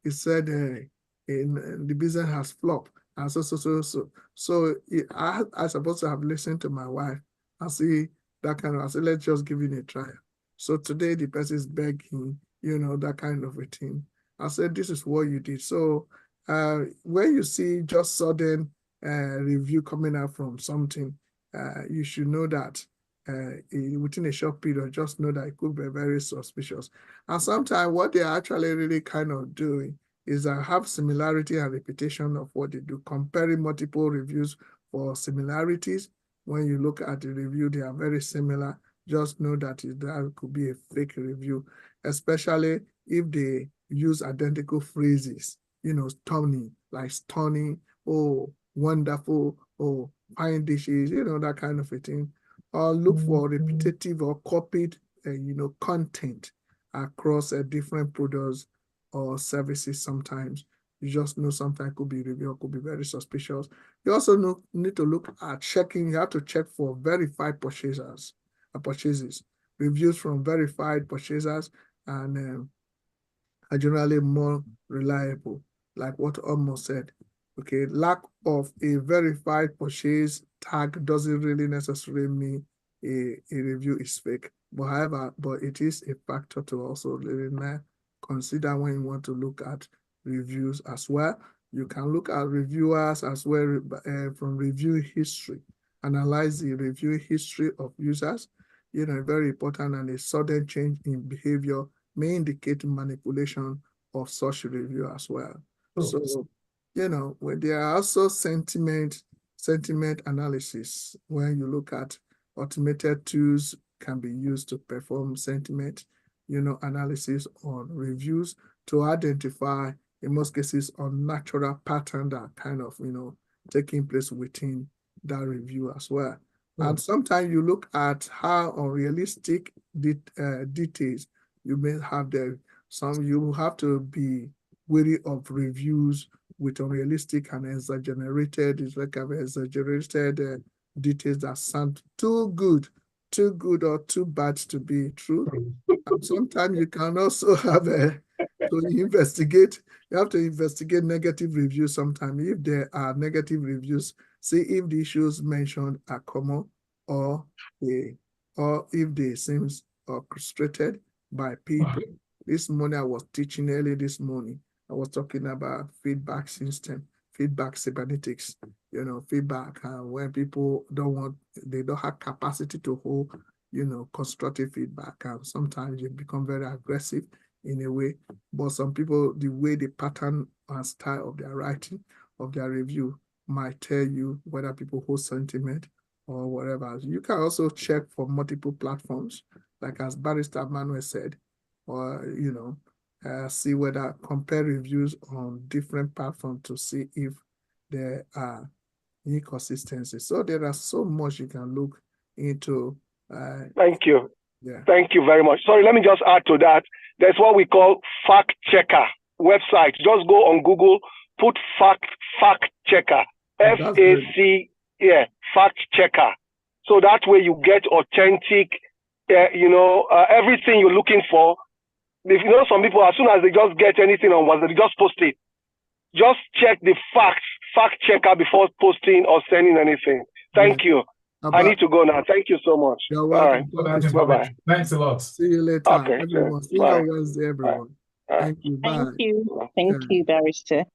He said, the business has flopped. And so I supposed to have listened to my wife and see that kind of, I said, let's just give it a try. So today the person is begging, that kind of a thing. I said, this is what you did. So when you see just sudden review coming out from something, you should know that within a short period, just know that it could be very suspicious. And sometimes what they're actually really kind of doing is have similarity and repetition of what they do, comparing multiple reviews for similarities. When you look at the review, they are very similar. Just know that that could be a fake review, especially if they use identical phrases, stunning, like stunning, oh, wonderful, oh, fine dishes, that kind of a thing. Or look for repetitive or copied, content across different products or services. Sometimes you just know something could be review, could be very suspicious. You also need to look at checking. You have to check for verified purchases, reviews from verified purchasers, and are generally more reliable, like what almost said. Okay, lack of a verified purchase tag doesn't really necessarily mean a review is fake. But however, it is a factor to also really consider when you want to look at reviews as well. You can look at reviewers as well from review history. Analyze the review history of users, very important, and a sudden change in behavior may indicate manipulation of such review as well. So, when there are also sentiment analysis, when you look at automated tools can be used to perform sentiment, analysis on reviews to identify, in most cases, unnatural pattern that kind of, taking place within that review as well. And sometimes you look at how unrealistic details you may have there. You have to be wary of reviews with unrealistic and exaggerated, details that sound too good or too bad to be true. And sometimes you can also have to investigate. You have to investigate negative reviews sometimes. If there are negative reviews, see if the issues mentioned are common or if they seem orchestrated by people. This morning I was teaching early this morning. I was talking about feedback system, feedback cybernetics, feedback when people they don't have capacity to hold, constructive feedback. And sometimes you become very aggressive in a way, but some people, the way the pattern and style of their writing, of their review might tell you whether people hold sentiment or whatever. You can also check for multiple platforms, like as Barrister Manuel said, or, see whether compare reviews on different platforms to see if there are inconsistencies. So there are so much you can look into. Thank you. Yeah. Thank you very much. Sorry, let me just add to that. There's what we call fact checker website. Just go on Google, put fact checker, FAC, fact checker. So that way you get authentic, everything you're looking for. If some people, as soon as they just get anything on WhatsApp, they just post it. Just check the fact checker before posting or sending anything. Thank you. I need to go now. Thank you so much. You're welcome. All right. Bye-bye. Thanks a lot. See you later, Okay, everyone. See you bye. on Wednesday, everyone. Bye. Thank you. Bye. Thank you, Barrister.